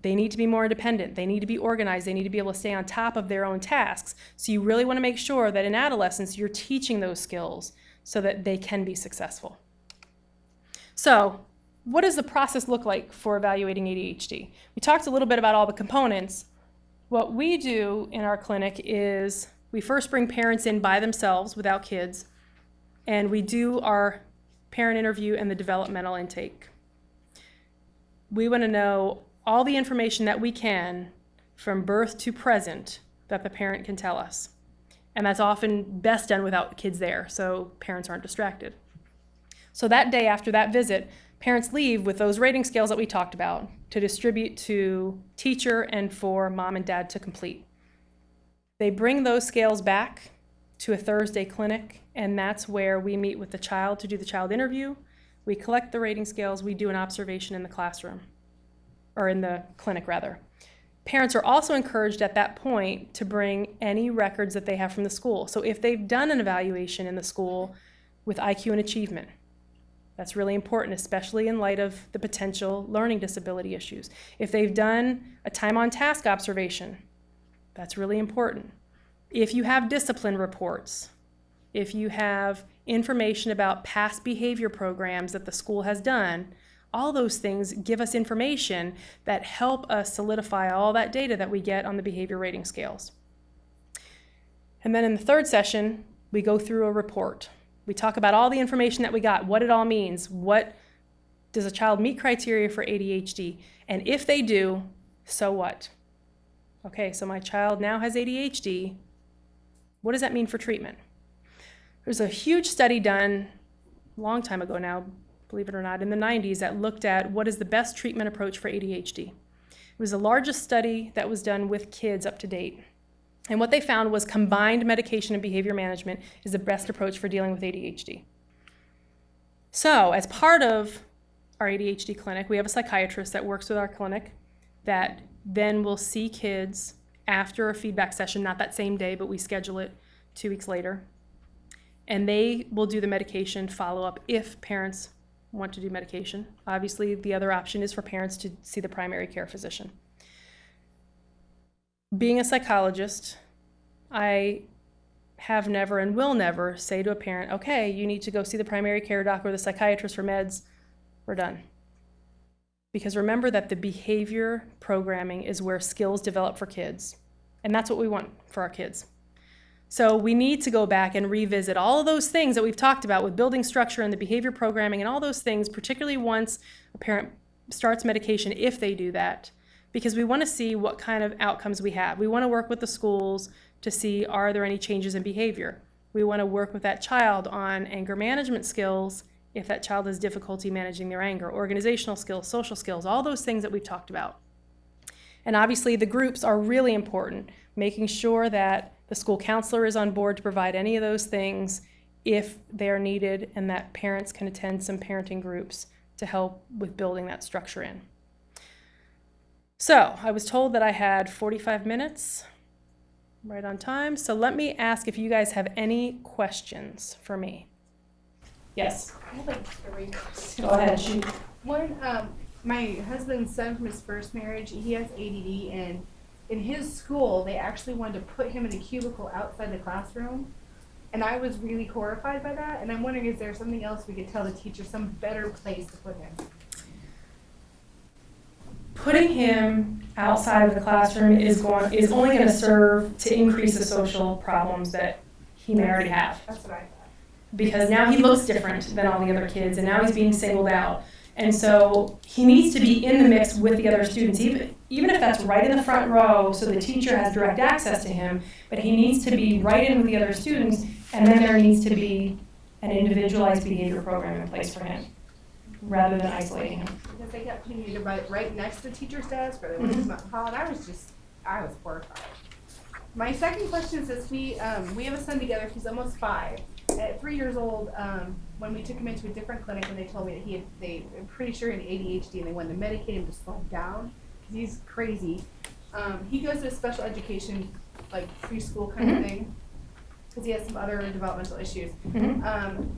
they need to be more independent. They need to be organized. They need to be able to stay on top of their own tasks. So you really want to make sure that in adolescence, you're teaching those skills so that they can be successful. So what does the process look like for evaluating ADHD? We talked a little bit about all the components. What we do in our clinic is we first bring parents in by themselves without kids, and we do our parent interview and the developmental intake. We want to know all the information that we can from birth to present that the parent can tell us. And that's often best done without kids there, so parents aren't distracted. So that day after that visit, parents leave with those rating scales that we talked about to distribute to teacher and for mom and dad to complete. They bring those scales back to a Thursday clinic, and that's where we meet with the child to do the child interview. We collect the rating scales, we do an observation in the classroom, or in the clinic rather. Parents are also encouraged at that point to bring any records that they have from the school. So if they've done an evaluation in the school with IQ and achievement, that's really important, especially in light of the potential learning disability issues. If they've done a time on task observation, that's really important. If you have discipline reports, if you have information about past behavior programs that the school has done, all those things give us information that help us solidify all that data that we get on the behavior rating scales. And then in the third session, we go through a report. We talk about all the information that we got, what it all means, what does a child meet criteria for ADHD, and if they do, so what? Okay, so my child now has ADHD. What does that mean for treatment? There's a huge study done a long time ago now, believe it or not, in the 90s that looked at what is the best treatment approach for ADHD. It was the largest study that was done with kids up to date. And what they found was combined medication and behavior management is the best approach for dealing with ADHD. So as part of our ADHD clinic, we have a psychiatrist that works with our clinic that then will see kids after a feedback session, not that same day, but we schedule it 2 weeks later. And they will do the medication follow-up if parents want to do medication. Obviously, the other option is for parents to see the primary care physician. Being a psychologist, I have never and will never say to a parent, okay, you need to go see the primary care doc or the psychiatrist for meds, we're done. Because remember that the behavior programming is where skills develop for kids, and that's what we want for our kids. So we need to go back and revisit all of those things that we've talked about with building structure and the behavior programming and all those things, particularly once a parent starts medication, if they do that, because we want to see what kind of outcomes we have. We want to work with the schools to see, are there any changes in behavior? We want to work with that child on anger management skills if that child has difficulty managing their anger, organizational skills, social skills, all those things that we've talked about. And obviously the groups are really important, making sure that the school counselor is on board to provide any of those things if they're needed, and that parents can attend some parenting groups to help with building that structure in. So I was told that I had 45 minutes, right on time. So let me ask if you guys have any questions for me. Yes? I have like 3 questions. Go ahead, shoot. One, my husband's son from his first marriage, he has ADD, and in his school, they actually wanted to put him in a cubicle outside the classroom. And I was really horrified by that. And I'm wondering, is there something else we could tell the teacher, some better place to put him? Putting him outside of the classroom is only going to serve to increase the social problems that he may already have. That's what I thought. Because now he looks different than all the other kids, and now he's being singled out. And so he needs to be in the mix with the other students, even if that's right in the front row so the teacher has direct access to him, but he needs to be right in with the other students, and then there needs to be an individualized behavior program in place for him. rather than isolating him. Because they kept putting me to right next to the teacher's desk, or they went to my hall, and I was horrified. My second question is this: we have a son together. He's almost 5. At 3 years old, when we took him into a different clinic, when they told me that I'm pretty sure he had ADHD, and they wanted to medicate him to slow him down because he's crazy. He goes to a special education, like preschool kind of thing, because he has some other developmental issues.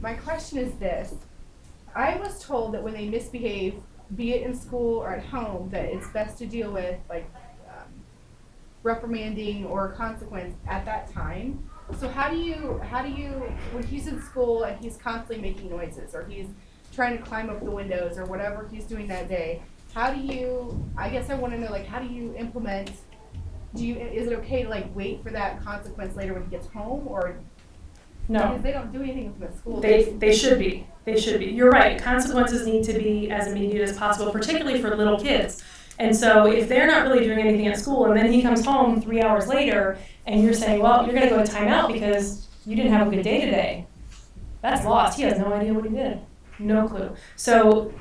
My question is this: I was told that when they misbehave, be it in school or at home, that it's best to deal with like reprimanding or consequence at that time. So how do you, when he's in school and he's constantly making noises, or he's trying to climb up the windows, or whatever he's doing that day, how do you, I guess I want to know, like, how do you implement, is it okay to like wait for that consequence later when he gets home, or? No. Because they don't do anything with him at school. They should be. They should be. You're right. Consequences need to be as immediate as possible, particularly for little kids. And so if they're not really doing anything at school, and then he comes home 3 hours later, and you're saying, well, you're going to go to timeout because you didn't have a good day today, that's lost. He has no idea what he did. No clue. So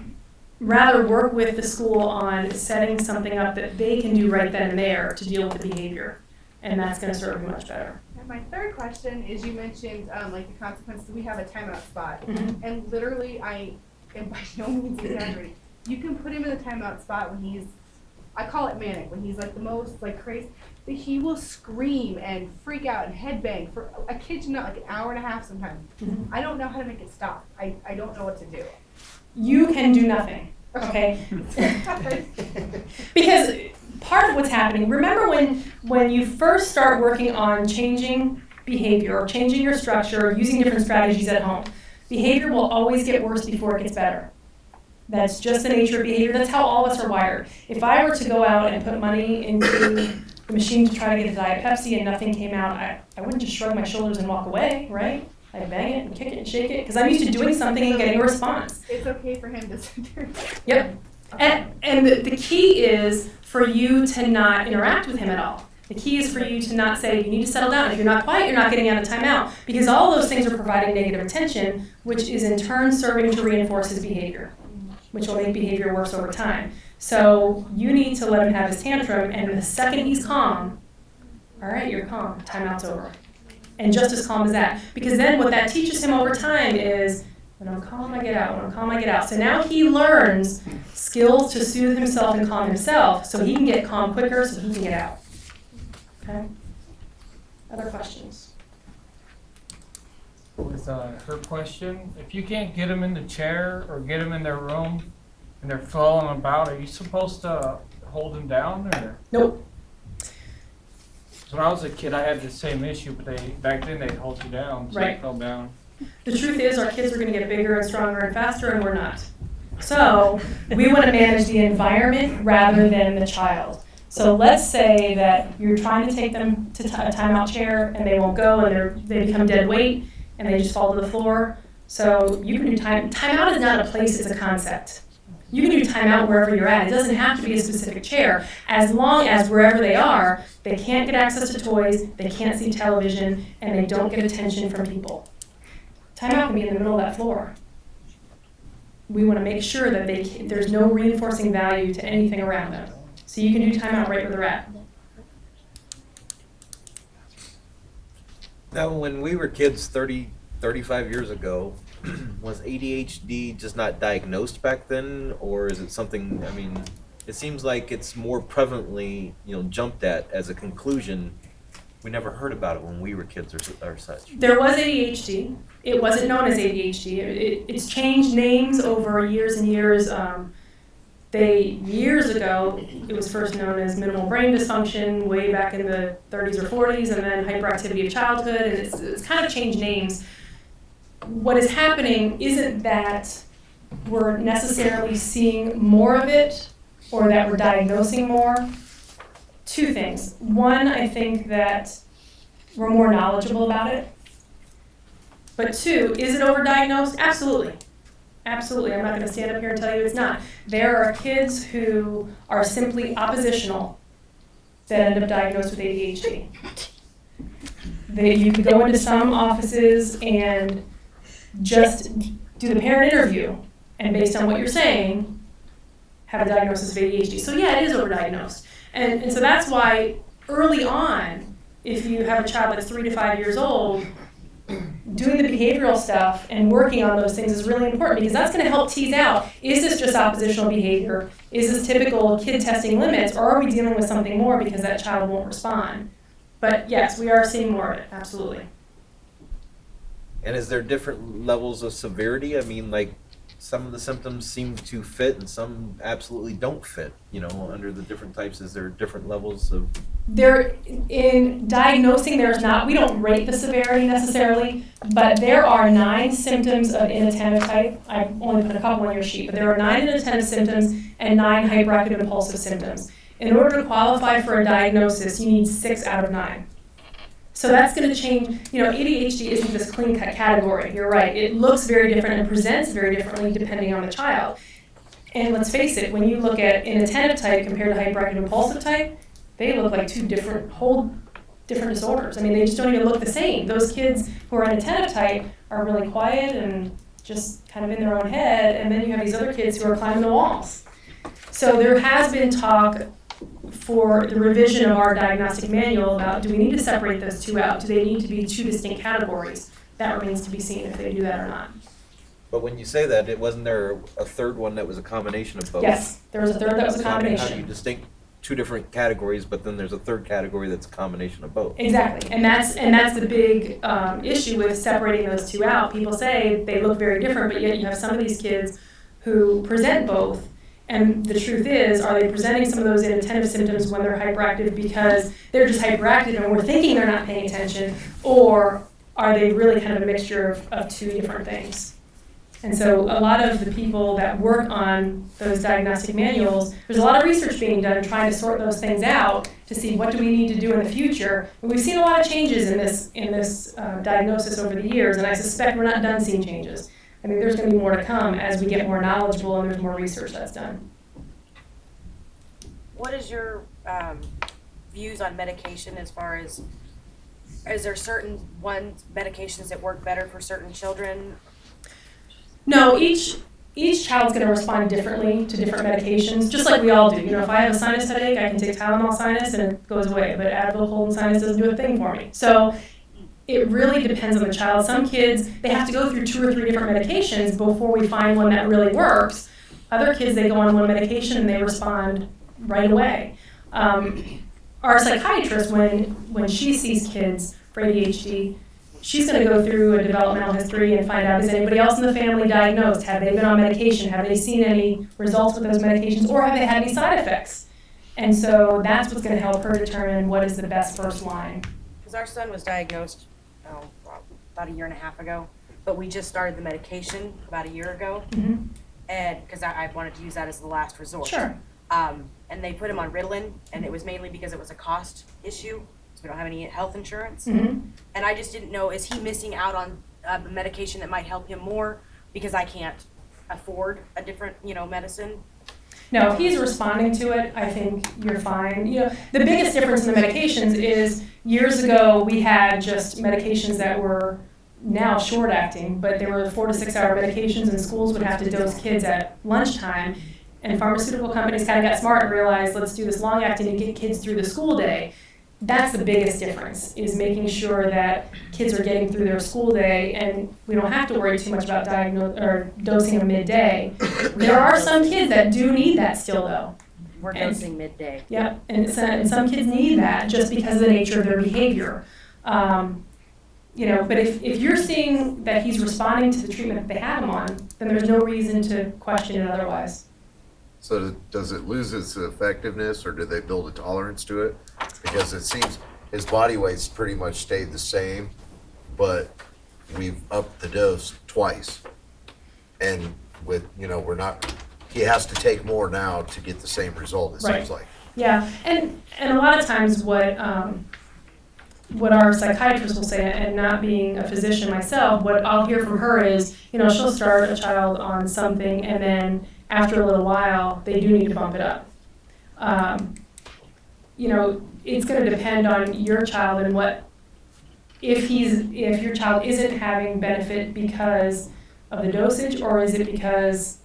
rather work with the school on setting something up that they can do right then and there to deal with the behavior. And that's going to serve you much better. And my third question is, you mentioned like the consequences. We have a timeout spot, and literally, I am by no means exaggerating. You can put him in the timeout spot when he's, I call it manic, when he's like the most like crazy. That he will scream and freak out and headbang for, I kid you not, like an hour and a half sometimes. I don't know how to make it stop. I don't know what to do. You can do nothing, okay? Because part of what's happening, remember when you first start working on changing behavior or changing your structure or using different strategies at home, behavior will always get worse before it gets better. That's just the nature of behavior. That's how all of us are wired. If I were to go out and put money into the machine to try to get a Diet Pepsi and nothing came out, I wouldn't just shrug my shoulders and walk away, right? I'd bang it and kick it and shake it, because I'm used to doing something and getting a response. It's okay for him to sit there. Yep. And the key is for you to not interact with him at all. The key is for you to not say, you need to settle down. If you're not quiet, you're not getting out of timeout, because all those things are providing negative attention, which is in turn serving to reinforce his behavior, which will make behavior worse over time. So you need to let him have his tantrum, and the second he's calm, all right, you're calm, timeout's over. And just as calm as that. Because then what that teaches him over time is, when I'm calm, I get out. When I'm calm, I get out. So now he learns skills to soothe himself and calm himself, so he can get calm quicker, so he can get out. Okay? Other questions? With her question, if you can't get them in the chair or get them in their room and they're falling about, are you supposed to hold them down, or? Nope. When I was a kid, I had the same issue, but back then they'd hold you down, so Right. you fell down. The truth is, our kids are going to get bigger and stronger and faster, and we're not. So we want to manage the environment rather than the child. So let's say that you're trying to take them to a timeout chair and they won't go, and they become dead weight and they just fall to the floor. So you can do timeout is not a place, it's a concept. You can do timeout wherever you're at. It doesn't have to be a specific chair. As long as wherever they are, they can't get access to toys, they can't see television, and they don't get attention from people. Timeout can be in the middle of that floor. We want to make sure that there's no reinforcing value to anything around them. So you can do timeout right where they're at. Now, when we were kids 35 years ago, was ADHD just not diagnosed back then, or is it something, I mean, it seems like it's more prevalently, jumped at as a conclusion. We never heard about it when we were kids or such. There was ADHD. It wasn't known as ADHD. It's changed names over years and years. Years ago, it was first known as minimal brain dysfunction, way back in the 30s or 40s, and then hyperactivity of childhood, and it's kind of changed names. What is happening isn't that we're necessarily seeing more of it or that we're diagnosing more. Two things. One, I think that we're more knowledgeable about it. But two, is it overdiagnosed? Absolutely. Absolutely. I'm not going to stand up here and tell you it's not. There are kids who are simply oppositional that end up diagnosed with ADHD. You could go into some offices and just do the parent interview, and based on what you're saying, have a diagnosis of ADHD. So yeah, it is overdiagnosed. And so that's why early on, if you have a child that's 3 to 5 years old, doing the behavioral stuff and working on those things is really important, because that's going to help tease out, is this just oppositional behavior? Is this typical kid testing limits, or are we dealing with something more because that child won't respond? But yes, we are seeing more of it, absolutely. And is there different levels of severity? I mean, like, some of the symptoms seem to fit and some absolutely don't fit, you know, under the different types. Is there different levels of? There, in diagnosing, there's not, we don't rate the severity necessarily, but there are 9 symptoms of inattentive type. I only put a couple on your sheet, but there are 9 inattentive symptoms and 9 hyperactive impulsive symptoms. In order to qualify for a diagnosis, you need 6 out of 9. So that's going to change, you know, ADHD isn't this clean-cut category. You're right. It looks very different and presents very differently depending on the child. And let's face it, when you look at inattentive type compared to hyperactive impulsive type, they look like 2 whole different disorders. I mean, they just don't even look the same. Those kids who are inattentive type are really quiet and just kind of in their own head, and then you have these other kids who are climbing the walls. So there has been talk for the revision of our diagnostic manual about, do we need to separate those 2 out? Do they need to be 2 distinct categories? That remains to be seen if they do that or not. But when you say that, wasn't there a third one that was a combination of both? Yes, there was a third that was a How do you combination. distinct 2 different categories, but then there's a third category that's a combination of both? Exactly, and that's the big issue with separating those 2 out. People say they look very different, but yet you have some of these kids who present both. And the truth is, are they presenting some of those inattentive symptoms when they're hyperactive because they're just hyperactive and we're thinking they're not paying attention, or are they really kind of a mixture of 2 different things? And so a lot of the people that work on those diagnostic manuals, there's a lot of research being done trying to sort those things out to see what do we need to do in the future. And we've seen a lot of changes in this diagnosis over the years, and I suspect we're not done seeing changes. I mean, there's going to be more to come as we get more knowledgeable and there's more research that's done. What is your views on medication as far as, is there certain medications that work better for certain children? No, each child's going to respond differently to different medications, just like we all do. You know, if I have a sinus headache, I can take Tylenol sinus and it goes away, but Advil cold and sinus doesn't do a thing for me. So it really depends on the child. Some kids, they have to go through 2 or 3 different medications before we find one that really works. Other kids, they go on one medication and they respond right away. Our psychiatrist, when she sees kids for ADHD, she's going to go through a developmental history and find out, is anybody else in the family diagnosed? Have they been on medication? Have they seen any results with those medications? Or have they had any side effects? And so that's what's going to help her determine what is the best first line. Because our son was diagnosed about 1.5 years ago, but we just started the medication about 1 year ago. Mm-hmm. And because I wanted to use that as the last resort. Sure. And they put him on Ritalin, and it was mainly because it was a cost issue, so we don't have any health insurance. Mm-hmm. And I just didn't know, is he missing out on a medication that might help him more because I can't afford a different, medicine? No, if he's responding to it, I think you're fine. You know, the biggest difference in the medications is years ago we had just medications that were now short acting, but they were 4 to 6 hour medications, and schools would have to dose kids at lunchtime. And pharmaceutical companies kind of got smart and realized, let's do this long acting to get kids through the school day. That's the biggest difference, is making sure that kids are getting through their school day, and we don't have to worry too much about dosing them midday. There are some kids that do need that still, though. We're dosing midday. Yeah, and some kids need that just because of the nature of their behavior. But if you're seeing that he's responding to the treatment that they have him on, then there's no reason to question it otherwise. So does it lose its effectiveness, or do they build a tolerance to it? Because it seems his body weight's pretty much stayed the same, but we've upped the dose twice. And with, he has to take more now to get the same result, it seems like. Yeah, and a lot of times what our psychiatrist will say, and not being a physician myself, what I'll hear from her is, she'll start a child on something, and then after a little while, they do need to bump it up. It's going to depend on your child and if your child isn't having benefit because of the dosage, or is it because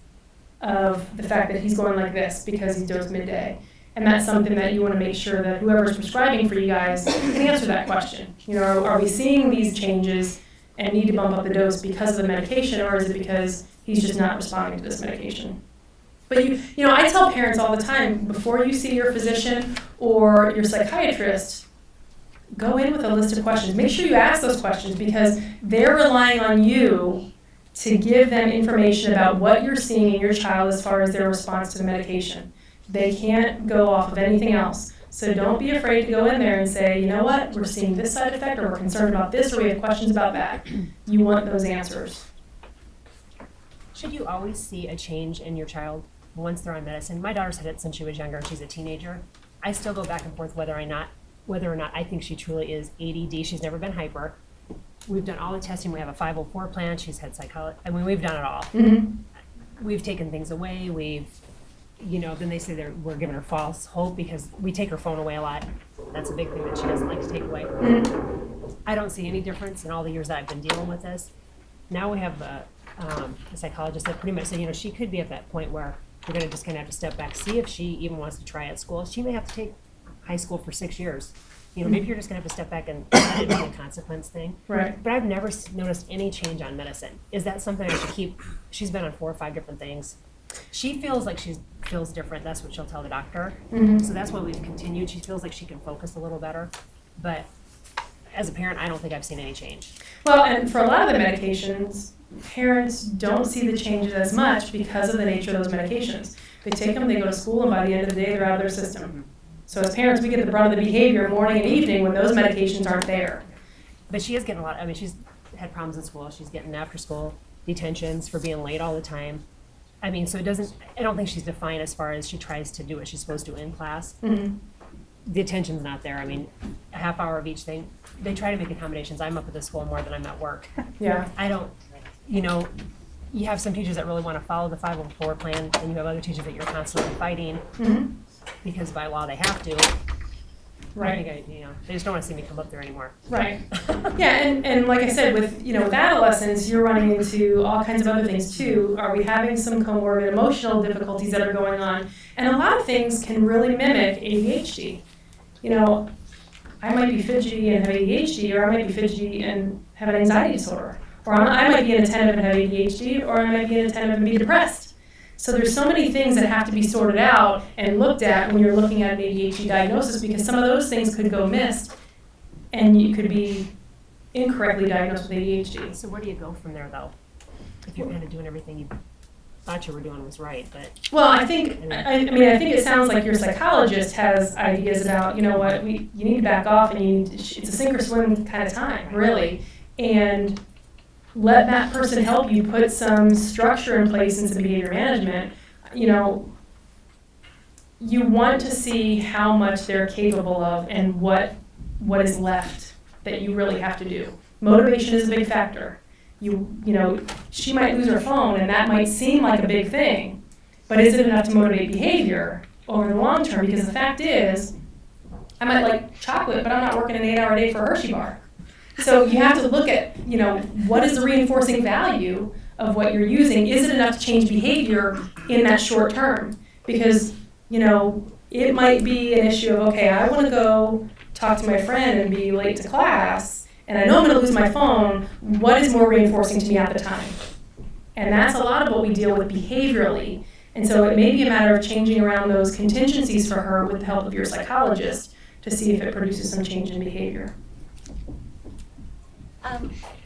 of the fact that he's going like this because he's dosed midday. And that's something that you want to make sure that whoever's prescribing for you guys can answer that question. You know, are we seeing these changes and need to bump up the dose because of the medication, or is it because he's just not responding to this medication? But you know, I tell parents all the time, before you see your physician or your psychiatrist, go in with a list of questions. Make sure you ask those questions because they're relying on you to give them information about what you're seeing in your child as far as their response to the medication. They can't go off of anything else. So don't be afraid to go in there and say, you know what, we're seeing this side effect, or we're concerned about this, or we have questions about that. You want those answers. Should you always see a change in your child once they're on medicine? My daughter's had it since she was younger and she's a teenager. I still go back and forth whether or not I think she truly is ADD. She's never been hyper. We've done all the testing. We have a 504 plan. She's had psychology. I mean, we've done it all. We've taken things away. Then they say we're giving her false hope because we take her phone away a lot. That's a big thing that she doesn't like to take away. I don't see any difference in all the years that I've been dealing with this. Now we have a psychologist that pretty much said, she could be at that point where we're going to just kind of have to step back, see if she even wants to try at school. She may have to take high school for 6 years. Maybe you're just going to have to step back and let it be a consequence thing. Right. But I've never noticed any change on medicine. Is that something I should keep? She's been on 4 or 5 different things. She feels like she feels different. That's what she'll tell the doctor. So that's why we've continued. She feels like she can focus a little better. But as a parent, I don't think I've seen any change. Well, and for a lot of the medications, parents don't see the changes as much because of the nature of those medications. They take them, they go to school, and by the end of the day, they're out of their system. So as parents, we get the brunt of the behavior morning and evening when those medications aren't there. But she is getting a lot. I mean, she's had problems in school. She's getting after school detentions for being late all the time. I mean, so I don't think she's defined as far as she tries to do what she's supposed to in class. The attention's not there. I mean, a half hour of each thing. They try to make accommodations. I'm up at the school more than I'm at work. Yeah. I don't, you have some teachers that really want to follow the 504 plan, and you have other teachers that you're constantly fighting because by law they have to. Right. I think they just don't want to see me come up there anymore. Right. Yeah, and like I said, with adolescents, you're running into all kinds of other things too. Are we having some comorbid emotional difficulties that are going on? And a lot of things can really mimic ADHD. I might be fidgety and have ADHD, or I might be fidgety and have an anxiety disorder. Or I might be inattentive and have ADHD, or I might be inattentive and be depressed. So there's so many things that have to be sorted out and looked at when you're looking at an ADHD diagnosis, because some of those things could go missed and you could be incorrectly diagnosed with ADHD. So where do you go from there, though? If you're kind of doing everything you thought you were doing was right, but... Well, I think it sounds like your psychologist has ideas about, you need to back off, and it's a sink or swim kind of time, really. And let that person help you put some structure in place and some behavior management. You want to see how much they're capable of and what is left that you really have to do. Motivation is a big factor. She might lose her phone and that might seem like a big thing, but is it enough to motivate behavior over the long term? Because the fact is, I might like chocolate, but I'm not working an 8-hour day for a Hershey bar. So you have to look at, what is the reinforcing value of what you're using? Is it enough to change behavior in that short term? Because, it might be an issue of, okay, I want to go talk to my friend and be late to class, and I know I'm going to lose my phone. What is more reinforcing to me at the time? And that's a lot of what we deal with behaviorally. And so it may be a matter of changing around those contingencies for her with the help of your psychologist to see if it produces some change in behavior.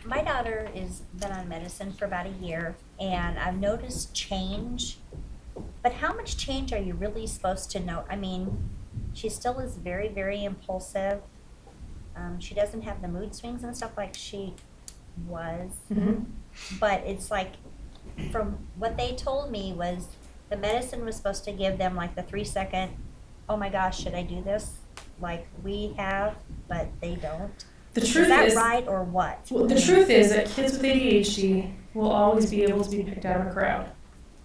My daughter has been on medicine for about a year, and I've noticed change. But how much change are you really supposed to know? I mean, she still is very, very impulsive. She doesn't have the mood swings and stuff like she was. But it's like, from what they told me was the medicine was supposed to give them like the 3-second, oh my gosh, should I do this? Like we have, but they don't. The truth is that is, right or what? Well, the truth is that kids with ADHD will always be able to be picked out of a crowd.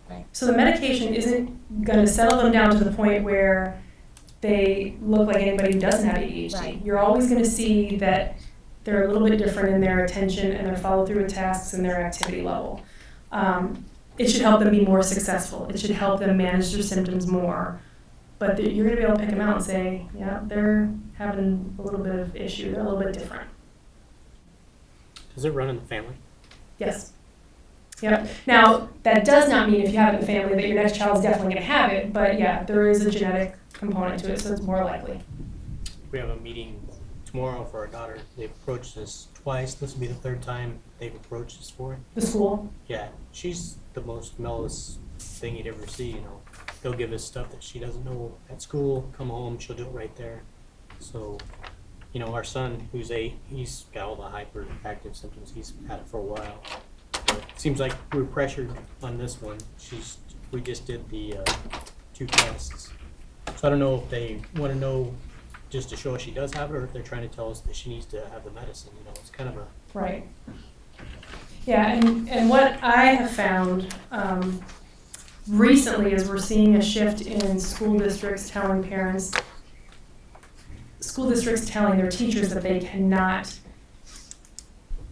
Right. So the medication isn't going to settle them down to the point where they look like anybody who doesn't have ADHD. Right. You're always going to see that they're a little bit different in their attention and their follow through with tasks and their activity level. it should help them be more successful. It should help them manage their symptoms more. But you're going to be able to pick them out and say, yeah, they're having a little bit of issue. They're a little bit different. Does it run in the family? Yes. Yep. Now, that does not mean if you have it in the family that your next child is definitely going to have it, but yeah, there is a genetic component to it, so it's more likely. We have a meeting tomorrow for our daughter. They've approached us twice. This will be the third time they've approached us for it. The school? Yeah, she's the most mellowest thing you'd ever see, you know. They'll give us stuff that she doesn't know at school, come home, she'll do it right there. So, you know, our son, who's 8, he's got all the hyperactive symptoms. He's had it for a while. But it seems like we're pressured on this one. We just did the 2 tests. So I don't know if they want to know just to show us she does have it, or if they're trying to tell us that she needs to have the medicine. You know, it's kind of a... Right. Yeah, and what I have found recently is we're seeing a shift in school districts telling their teachers that they cannot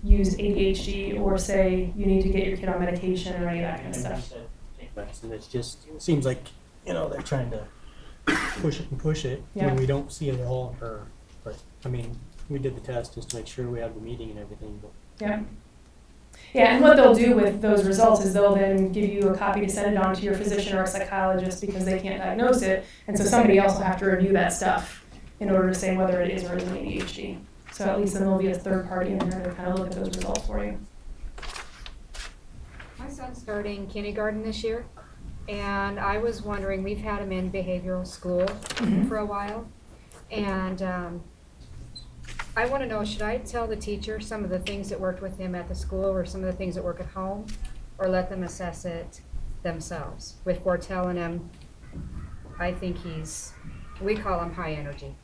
use ADHD or say you need to get your kid on medication or any of that kind of stuff. Medicine. It just seems like, you know, they're trying to push it Yeah. when we don't see it at all in her. But I mean, we did the test just to make sure we had the meeting and everything. But Yeah. Yeah, and what they'll do with those results is they'll then give you a copy to send it on to your physician or a psychologist because they can't diagnose it, and so somebody else will have to review that stuff in order to say whether it is or isn't ADHD. So at least then there'll be a third party in there to kind of look at those results for you. My son's starting kindergarten this year, and I was wondering, we've had him in behavioral school for a while, and I want to know, should I tell the teacher some of the things that worked with him at the school or some of the things that work at home, or let them assess it themselves before telling him, I think we call him high energy.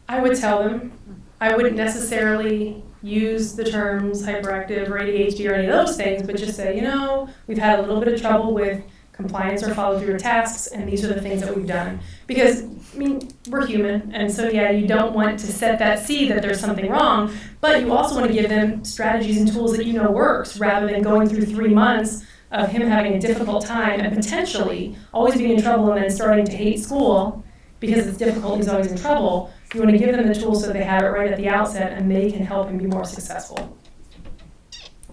I would tell them. I wouldn't necessarily use the terms hyperactive or ADHD or any of those things, but just say, you know, we've had a little bit of trouble with compliance or follow through of tasks, and these are the things that we've done. Because, I mean, we're human, and so yeah, you don't want to set that seed that there's something wrong, but you also want to give them strategies and tools that you know works, rather than going through 3 months of him having a difficult time and potentially always being in trouble and then starting to hate school because it's difficult, he's always in trouble. You want to give them the tools so they have it right at the outset and they can help him be more successful.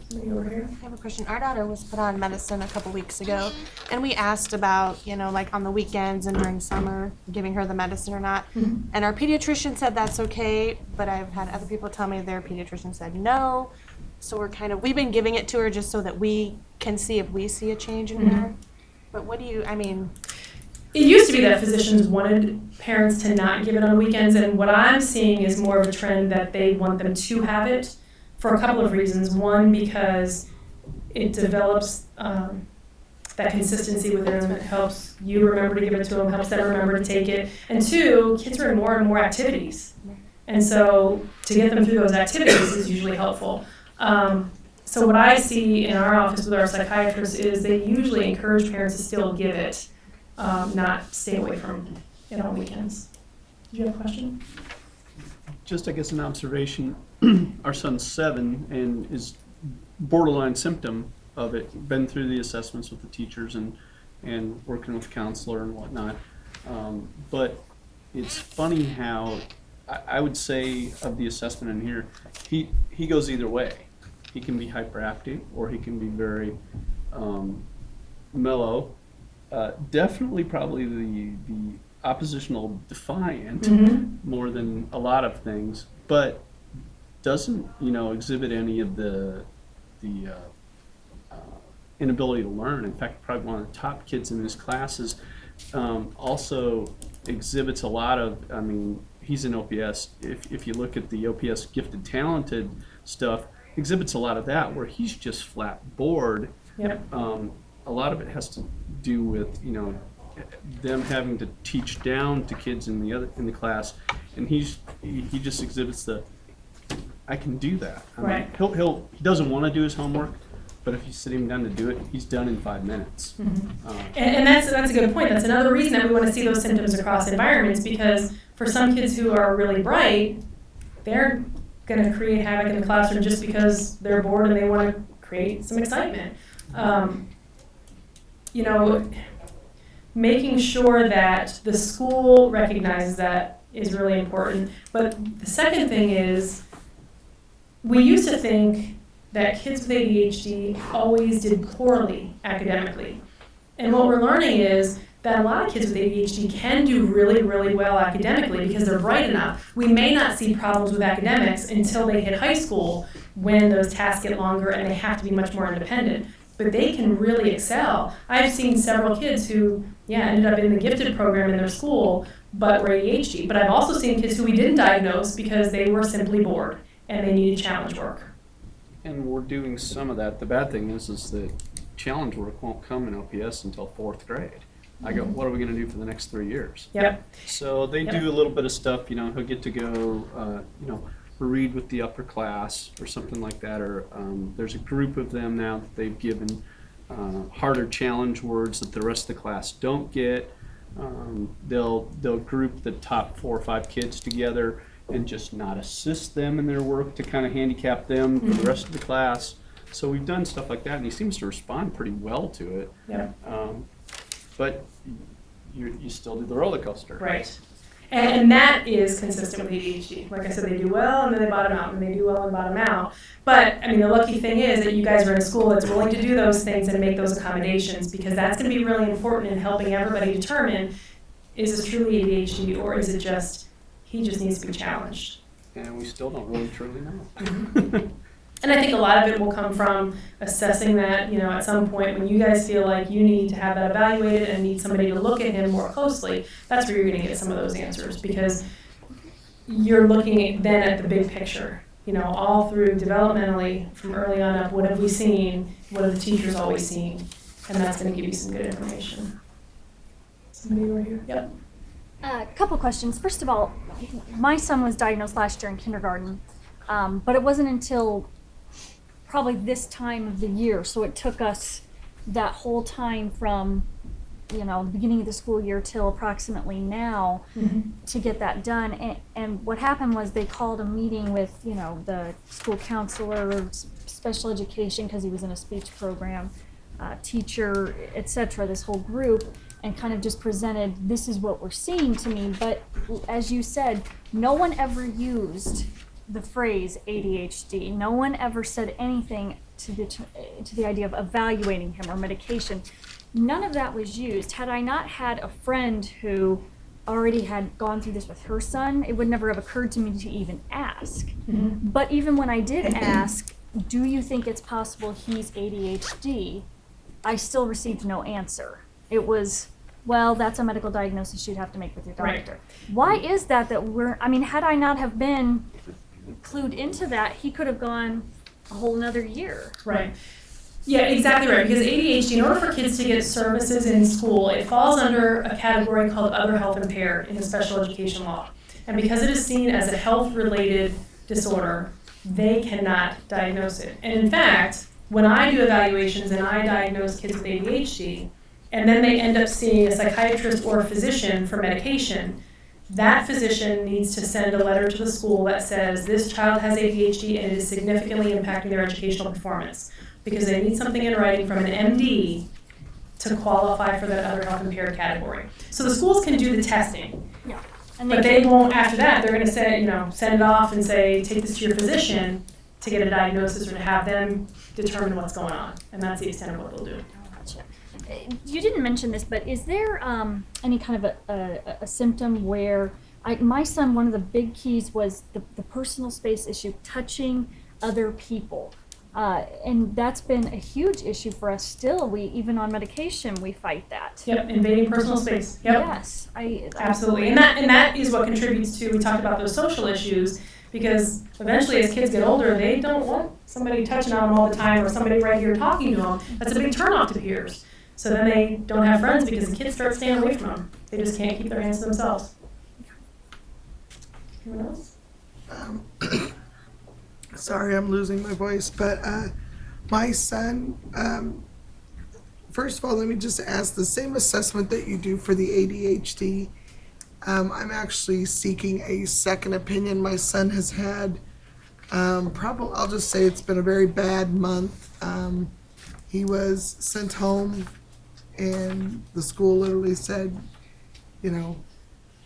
Somebody over here? I have a question. Our daughter was put on medicine a couple weeks ago, and we asked about, you know, like on the weekends and during summer, giving her the medicine or not. Mm-hmm. And our pediatrician said that's okay, but I've had other people tell me their pediatrician said no. So we've been giving it to her just so that we can see if we see a change in her. But what do you, I mean... It used to be that physicians wanted parents to not give it on weekends, and what I'm seeing is more of a trend that they want them to have it for a couple of reasons. One, because it develops that consistency with them. It helps you remember to give it to them, helps them remember to take it. And 2, kids are in more and more activities. And so to get them through those activities is usually helpful. So what I see in our office with our psychiatrists is they usually encourage parents to still give it. Not stay away from it on weekends. Did you have a question? Just, I guess, an observation. Our son's 7 and is borderline symptom of it. Been through the assessments with the teachers and working with counselor and whatnot. But it's funny how I would say of the assessment in here, he goes either way. He can be hyperactive or he can be very mellow. Definitely probably the oppositional defiant more than a lot of things, but doesn't, you know, exhibit any of the inability to learn. In fact, probably one of the top kids in his classes. Also exhibits a lot of, I mean, he's in OPS. If you look at the OPS gifted talented stuff, exhibits a lot of that where he's just flat bored. Yep. A lot of it has to do with, you know, them having to teach down to kids in the class, and he just exhibits I can do that. I mean, he doesn't want to do his homework, but if you sit him down to do it, he's done in 5 minutes. And that's a good point. That's another reason that we want to see those symptoms across environments, because for some kids who are really bright, they're going to create havoc in the classroom just because they're bored and they want to create some excitement. you know, making sure that the school recognizes that is really important. But the second thing is, we used to think that kids with ADHD always did poorly academically. And what we're learning is that a lot of kids with ADHD can do really, really well academically because they're bright enough. We may not see problems with academics until they hit high school, when those tasks get longer and they have to be much more independent. But they can really excel. I've seen several kids who, ended up in the gifted program in their school, but were ADHD. But I've also seen kids who we didn't diagnose because they were simply bored and they needed challenge work. And we're doing some of that. The bad thing is that challenge work won't come in OPS until 4th grade. I go, what are we going to do for the next 3 years? Yep. So they do a little bit of stuff, he'll get to go, read with the upper class or something like that, or there's a group of them now that they've given harder challenge words that the rest of the class don't get. They'll group the top 4 or 5 kids together and just not assist them in their work to kind of handicap them for the rest of the class. So we've done stuff like that, and he seems to respond pretty well to it. Yeah. But you still do the roller coaster. Right. And that is consistent with ADHD. Like I said, they do well and then they bottom out, and they do well and bottom out. But, I mean, the lucky thing is that you guys are in a school that's willing to do those things and make those accommodations, because that's going to be really important in helping everybody determine, is this truly ADHD, or is it just, he just needs to be challenged? And we still don't really truly know. And I think a lot of it will come from assessing that, at some point when you guys feel like you need to have that evaluated and need somebody to look at him more closely, that's where you're going to get some of those answers, because you're looking then at the big picture, all through developmentally from early on up. What have we seen? What have the teachers always seen? And that's going to give you some good information. Somebody over here? Yep. A couple questions. First of all, my son was diagnosed last year in kindergarten, but it wasn't until probably this time of the year. So it took us that whole time from, the beginning of the school year till approximately now to get that done. And what happened was they called a meeting with, the school counselor, special education, because he was in a speech program, teacher, etc., this whole group, and kind of just presented, this is what we're seeing to me. But as you said, no one ever used the phrase ADHD. No one ever said anything to the idea of evaluating him or medication. None of that was used. Had I not had a friend who already had gone through this with her son, it would never have occurred to me to even ask. But even when I did ask, do you think it's possible he's ADHD, I still received no answer. It was, well, that's a medical diagnosis you'd have to make with your doctor. Right. Why is that had I not have been clued into that, he could have gone a whole another year. Right. Yeah, exactly right. Because ADHD, in order for kids to get services in school, it falls under a category called other health impaired in the special education law. And because it is seen as a health-related disorder, they cannot diagnose it. And in fact, when I do evaluations and I diagnose kids with ADHD, and then they end up seeing a psychiatrist or a physician for medication, that physician needs to send a letter to the school that says this child has ADHD and it is significantly impacting their educational performance, because they need something in writing from an MD to qualify for that other health impaired category. So the schools can do the testing, but they won't, after that, they're going to say, send it off and say, take this to your physician to get a diagnosis or to have them determine what's going on. And that's the extent of what they'll do. Gotcha. You didn't mention this, but is there any kind of a symptom where my son, one of the big keys was the personal space issue, touching other people. And that's been a huge issue for us still. Even on medication, we fight that. Yep, invading personal space. Yep. Yes, absolutely. And that is what contributes to, we talked about those social issues, because eventually as kids get older, they don't want somebody touching on them all the time or somebody right here talking to them. That's a big turnoff to peers. So then they don't have friends because the kids start staying away from them. They just can't keep their hands to themselves. Anyone else? Sorry, I'm losing my voice, but my son, first of all, let me just ask, the same assessment that you do for the ADHD, I'm actually seeking a second opinion. My son has had, I'll just say it's been a very bad month. he was sent home, and the school literally said, you know,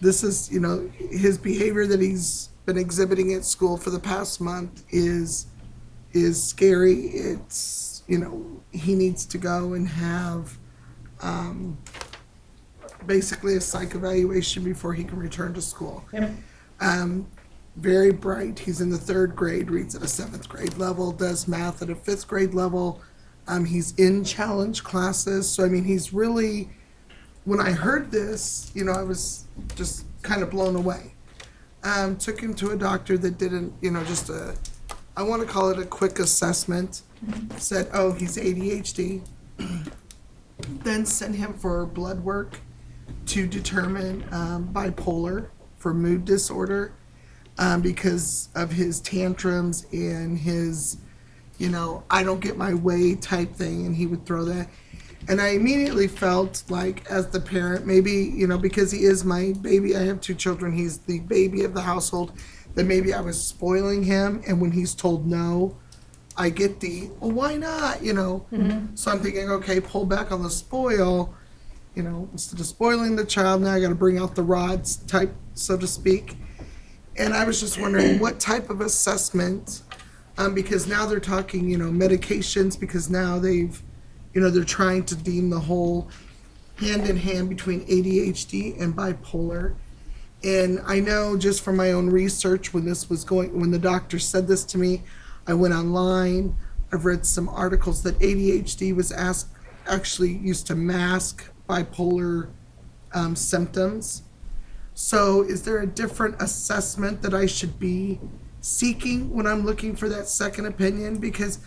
this is, you know, his behavior that he's been exhibiting at school for the past month is scary. It's, you know, he needs to go and have basically a psych evaluation before he can return to school. Yep. Very bright. He's in the 3rd grade, reads at a 7th grade level, does math at a 5th grade level. He's in challenge classes. So, I mean, he's really, when I heard this, you know, I was just kind of blown away. Took him to a doctor that didn't, you know, just I want to call it a quick assessment. Said, oh, he's ADHD. Then sent him for blood work to determine bipolar for mood disorder because of his tantrums and his, you know, I don't get my way type thing, and he would throw that. And I immediately felt like, as the parent, maybe, you know, because he is my baby, I have 2 children, he's the baby of the household, that maybe I was spoiling him, and when he's told no, I get the, well, why not, you know? So I'm thinking, okay, pull back on the spoil, you know, instead of spoiling the child, now I got to bring out the rods type, so to speak. And I was just wondering what type of assessment, because now they're talking, you know, medications, because now they've, you know, they're trying to deem the whole hand in hand between ADHD and bipolar. And I know just from my own research, when the doctor said this to me, I went online, I've read some articles that ADHD was actually used to mask bipolar symptoms. So is there a different assessment that I should be seeking when I'm looking for that second opinion? Because,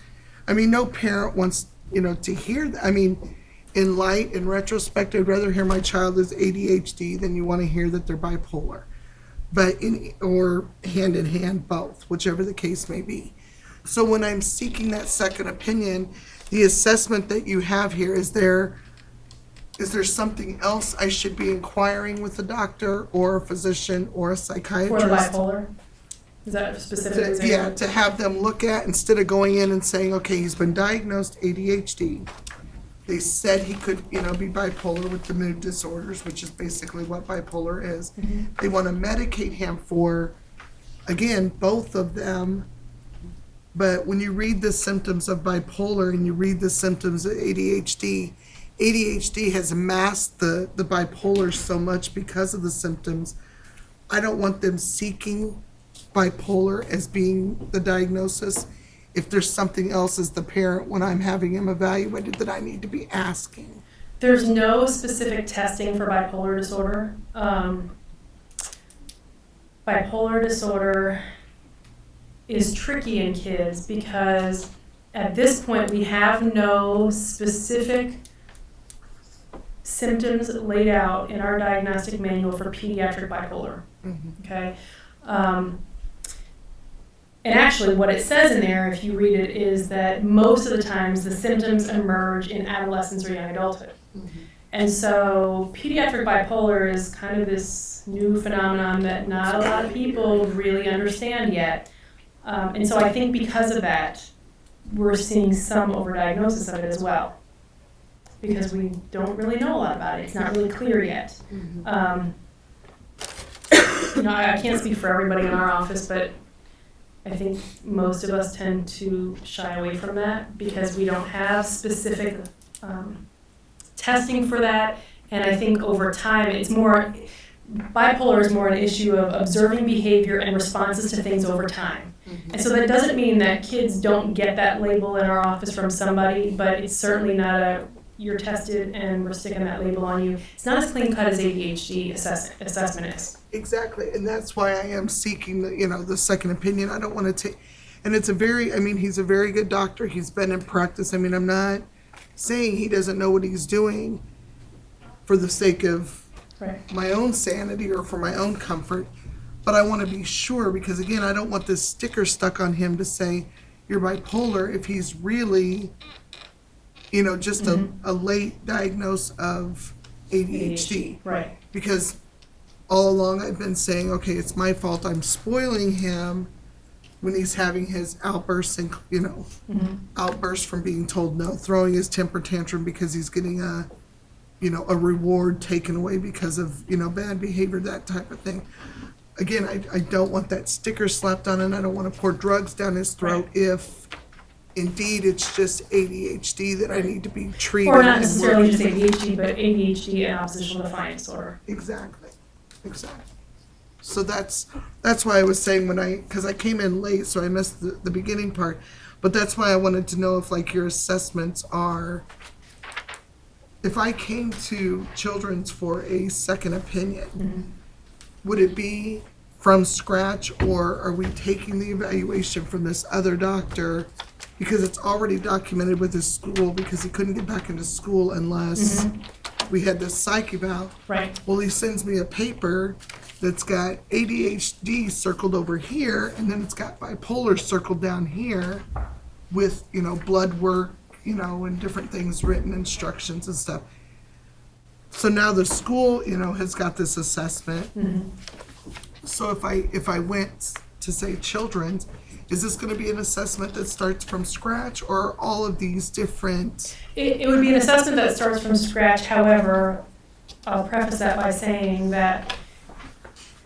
I mean, no parent wants, you know, to hear that. I mean, in retrospect, I'd rather hear my child is ADHD than you want to hear that they're bipolar. But or hand in hand, both, whichever the case may be. So when I'm seeking that second opinion, the assessment that you have here, is there something else I should be inquiring with a doctor or a physician or a psychiatrist? For the bipolar? Is that specifically? Yeah, to have them look at, instead of going in and saying, okay, he's been diagnosed ADHD. They said he could, you know, be bipolar with the mood disorders, which is basically what bipolar is. They want to medicate him for, again, both of them. But when you read the symptoms of bipolar and you read the symptoms of ADHD, ADHD has masked the bipolar so much because of the symptoms. I don't want them seeking bipolar as being the diagnosis. If there's something else as the parent when I'm having him evaluated that I need to be asking. There's no specific testing for bipolar disorder. Bipolar disorder is tricky in kids because at this point we have no specific symptoms laid out in our diagnostic manual for pediatric bipolar. Okay. And actually what it says in there, if you read it, is that most of the times the symptoms emerge in adolescence or young adulthood. And so pediatric bipolar is kind of this new phenomenon that not a lot of people really understand yet. And so I think because of that, we're seeing some overdiagnosis of it as well. Because we don't really know a lot about it. It's not really clear yet. You know, I can't speak for everybody in our office, but I think most of us tend to shy away from that because we don't have specific testing for that. And I think over time, it's more, bipolar is more an issue of observing behavior and responses to things over time. And so that doesn't mean that kids don't get that label in our office from somebody, but it's certainly not a, you're tested and we're sticking that label on you. It's not as clean cut as ADHD assessment is. Exactly, and that's why I am seeking the, you know, the second opinion. I don't want to take, and it's a very, I mean, he's a very good doctor. He's been in practice. I mean, I'm not saying he doesn't know what he's doing for the sake of my own sanity or for my own comfort, but I want to be sure because, again, I don't want this sticker stuck on him to say you're bipolar if he's really, you know, just a late diagnosis of ADHD. Right. Because all along I've been saying, okay, it's my fault. I'm spoiling him when he's having his outbursts and, outbursts from being told no, throwing his temper tantrum because he's getting a reward taken away because of, bad behavior, that type of thing. Again, I don't want that sticker slapped on, and I don't want to pour drugs down his throat if indeed it's just ADHD that I need to be treated. Or not and necessarily just worked. ADHD, but ADHD and oppositional defiance disorder. Exactly. So that's why I was saying because I came in late, so I missed the beginning part. But that's why I wanted to know if like your assessments are, if I came to Children's for a second opinion, would it be from scratch, or are we taking the evaluation from this other doctor because it's already documented with his school because he couldn't get back into school unless we had this psych eval? Right. Well, he sends me a paper that's got ADHD circled over here, and then it's got bipolar circled down here with, blood work, and different things, written instructions and stuff. So now the school, has got this assessment. So if I went to say Children's, is this going to be an assessment that starts from scratch, or all of these different? It would be an assessment that starts from scratch. However, I'll preface that by saying that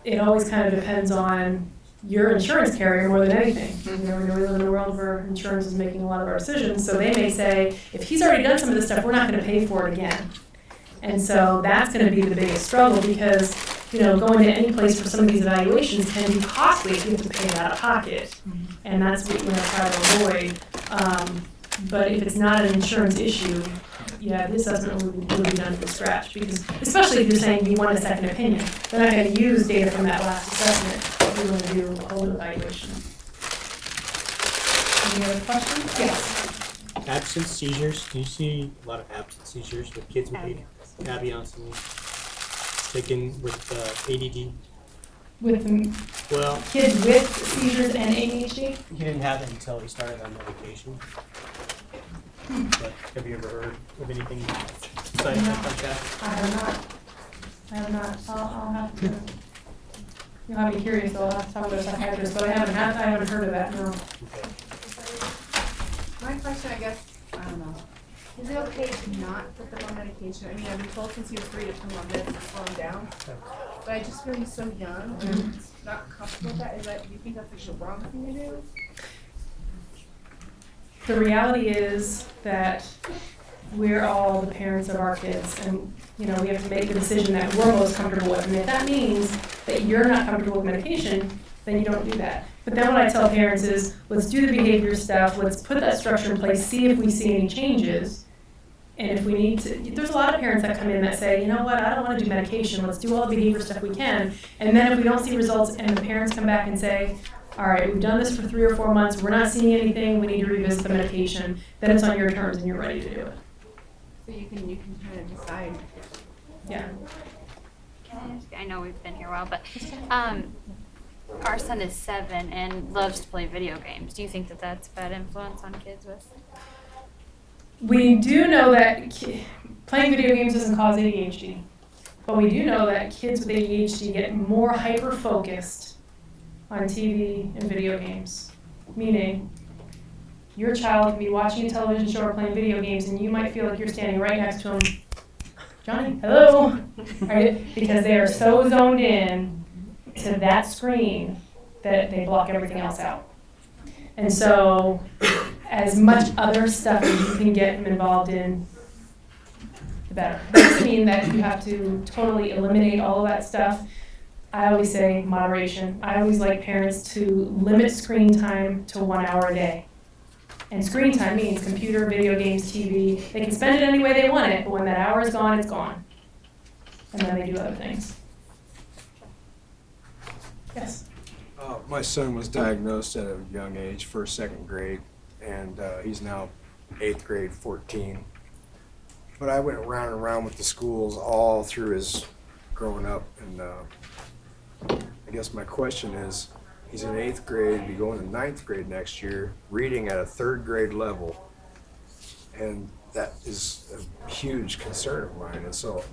it always kind of depends on your insurance carrier more than anything. We live in a world where insurance is making a lot of our decisions. So they may say, if he's already done some of this stuff, we're not going to pay for it again. And so that's going to be the biggest struggle because, going to any place for some of these evaluations can be costly if you have to pay it out of pocket. And that's what we're going to try to avoid. But if it's not an insurance issue, the assessment will be done from scratch, because especially if you're saying you want a second opinion, they're not going to use data from that last assessment. We're going to do a whole evaluation. Any other questions? Yes. Absent seizures. Do you see a lot of absent seizures with kids with Abeyance and taken with ADD? With kids with seizures and ADHD? He didn't have it until he started on medication. But have you ever heard of anything side effect like that? I have not. I'll have to. You'll have me curious, though. I'll have to talk to a psychiatrist, but I haven't heard of that, no. Okay. My question, I guess, I don't know. Is it okay to not put them on medication? I mean, I've been told since he was 3 to put him on meds to slow him down. But I just feel he's so young and not comfortable with that. Do you think that's like the wrong thing to do? The reality is that we're all the parents of our kids, and we have to make the decision that we're most comfortable with. And if that means that you're not comfortable with medication, then you don't do that. But then what I tell parents is, let's do the behavior stuff, let's put that structure in place, see if we see any changes. And if we need to, there's a lot of parents that come in that say, you know what, I don't want to do medication, let's do all the behavior stuff we can. And then if we don't see results and the parents come back and say, all right, we've done this for 3 or 4 months, we're not seeing anything, we need to revisit the medication, then it's on your terms and you're ready to do it. So you can kind of decide. Yeah. Can I ask, I know we've been here a while, but our son is 7 and loves to play video games. Do you think that that's a bad influence on kids with? We do know that playing video games doesn't cause ADHD, but we do know that kids with ADHD get more hyper-focused on TV and video games. Meaning, your child can be watching a television show or playing video games, and you might feel like you're standing right next to him. Johnny, hello, right? Because they are so zoned in to that screen that they block everything else out. And so, as much other stuff as you can get them involved in, the better. That doesn't mean that you have to totally eliminate all of that stuff. I always say moderation. I always like parents to limit screen time to 1 hour a day. And screen time means computer, video games, TV. They can spend it any way they want it, but when that hour is gone, it's gone. And then they do other things. Yes? My son was diagnosed at a young age, first, second grade, and he's now 8th grade, 14. But I went round and round with the schools all through his growing up, and I guess my question is, he's in 8th grade, be going to 9th grade next year, reading at a 3rd grade level, and that is a huge concern of mine. And so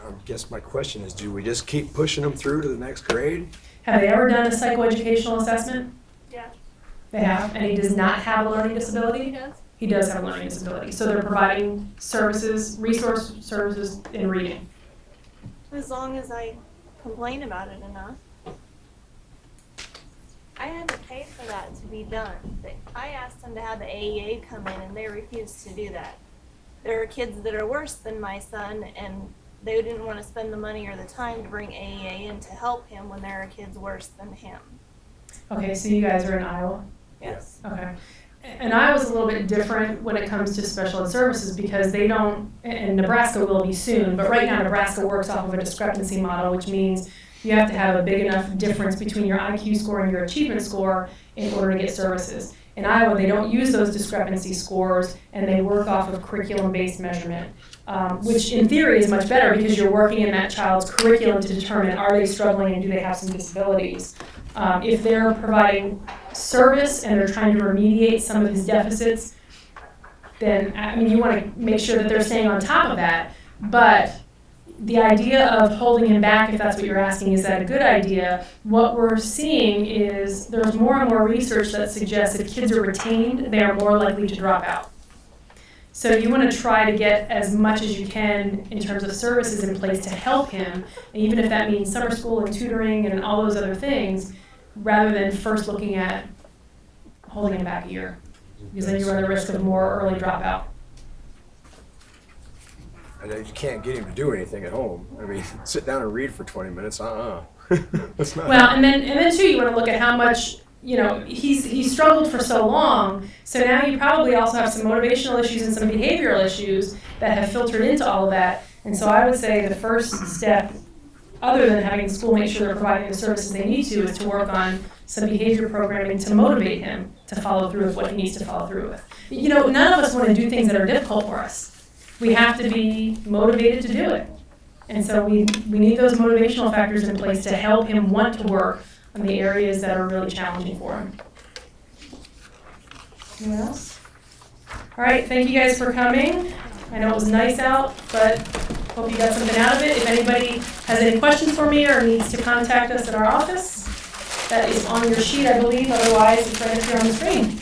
I guess my question is, do we just keep pushing him through to the next grade? Have they ever done a psychoeducational assessment? Yeah. They have, and he does not have a learning disability. He does? He does have a learning disability. So they're providing services, resource services in reading. As long as I complain about it enough. I had to pay for that to be done. I asked them to have the AEA come in and they refused to do that. There are kids that are worse than my son and they didn't want to spend the money or the time to bring AEA in to help him when there are kids worse than him. Okay, so you guys are in Iowa? Yes. Okay. And Iowa's a little bit different when it comes to special ed services because they don't, and Nebraska will be soon, but right now Nebraska works off of a discrepancy model, which means you have to have a big enough difference between your IQ score and your achievement score in order to get services. In Iowa, they don't use those discrepancy scores and they work off of curriculum-based measurement, which in theory is much better because you're working in that child's curriculum to determine are they struggling and do they have some disabilities. If they're providing service and they're trying to remediate some of his deficits, then, I mean, you want to make sure that they're staying on top of that. But the idea of holding him back, if that's what you're asking, is that a good idea? What we're seeing is there's more and more research that suggests if kids are retained, they are more likely to drop out. So you want to try to get as much as you can in terms of services in place to help him, and even if that means summer school and tutoring and all those other things, rather than first looking at holding him back a year, because then you run the risk of more early dropout. And you can't get him to do anything at home. I mean, sit down and read for 20 minutes. That's not. Well, and then too, you want to look at how much, you know, he's struggled for so long. So now you probably also have some motivational issues and some behavioral issues that have filtered into all of that. And so I would say the first step, other than having the school make sure they're providing the services they need to, is to work on some behavior programming to motivate him to follow through with what he needs to follow through with. You know, none of us want to do things that are difficult for us. We have to be motivated to do it. And so we need those motivational factors in place to help him want to work on the areas that are really challenging for him. Anyone else? All right, thank you guys for coming. I know it was nice out, but hope you got something out of it. If anybody has any questions for me or needs to contact us at our office, that is on your sheet, I believe. Otherwise, it's right up here on the screen.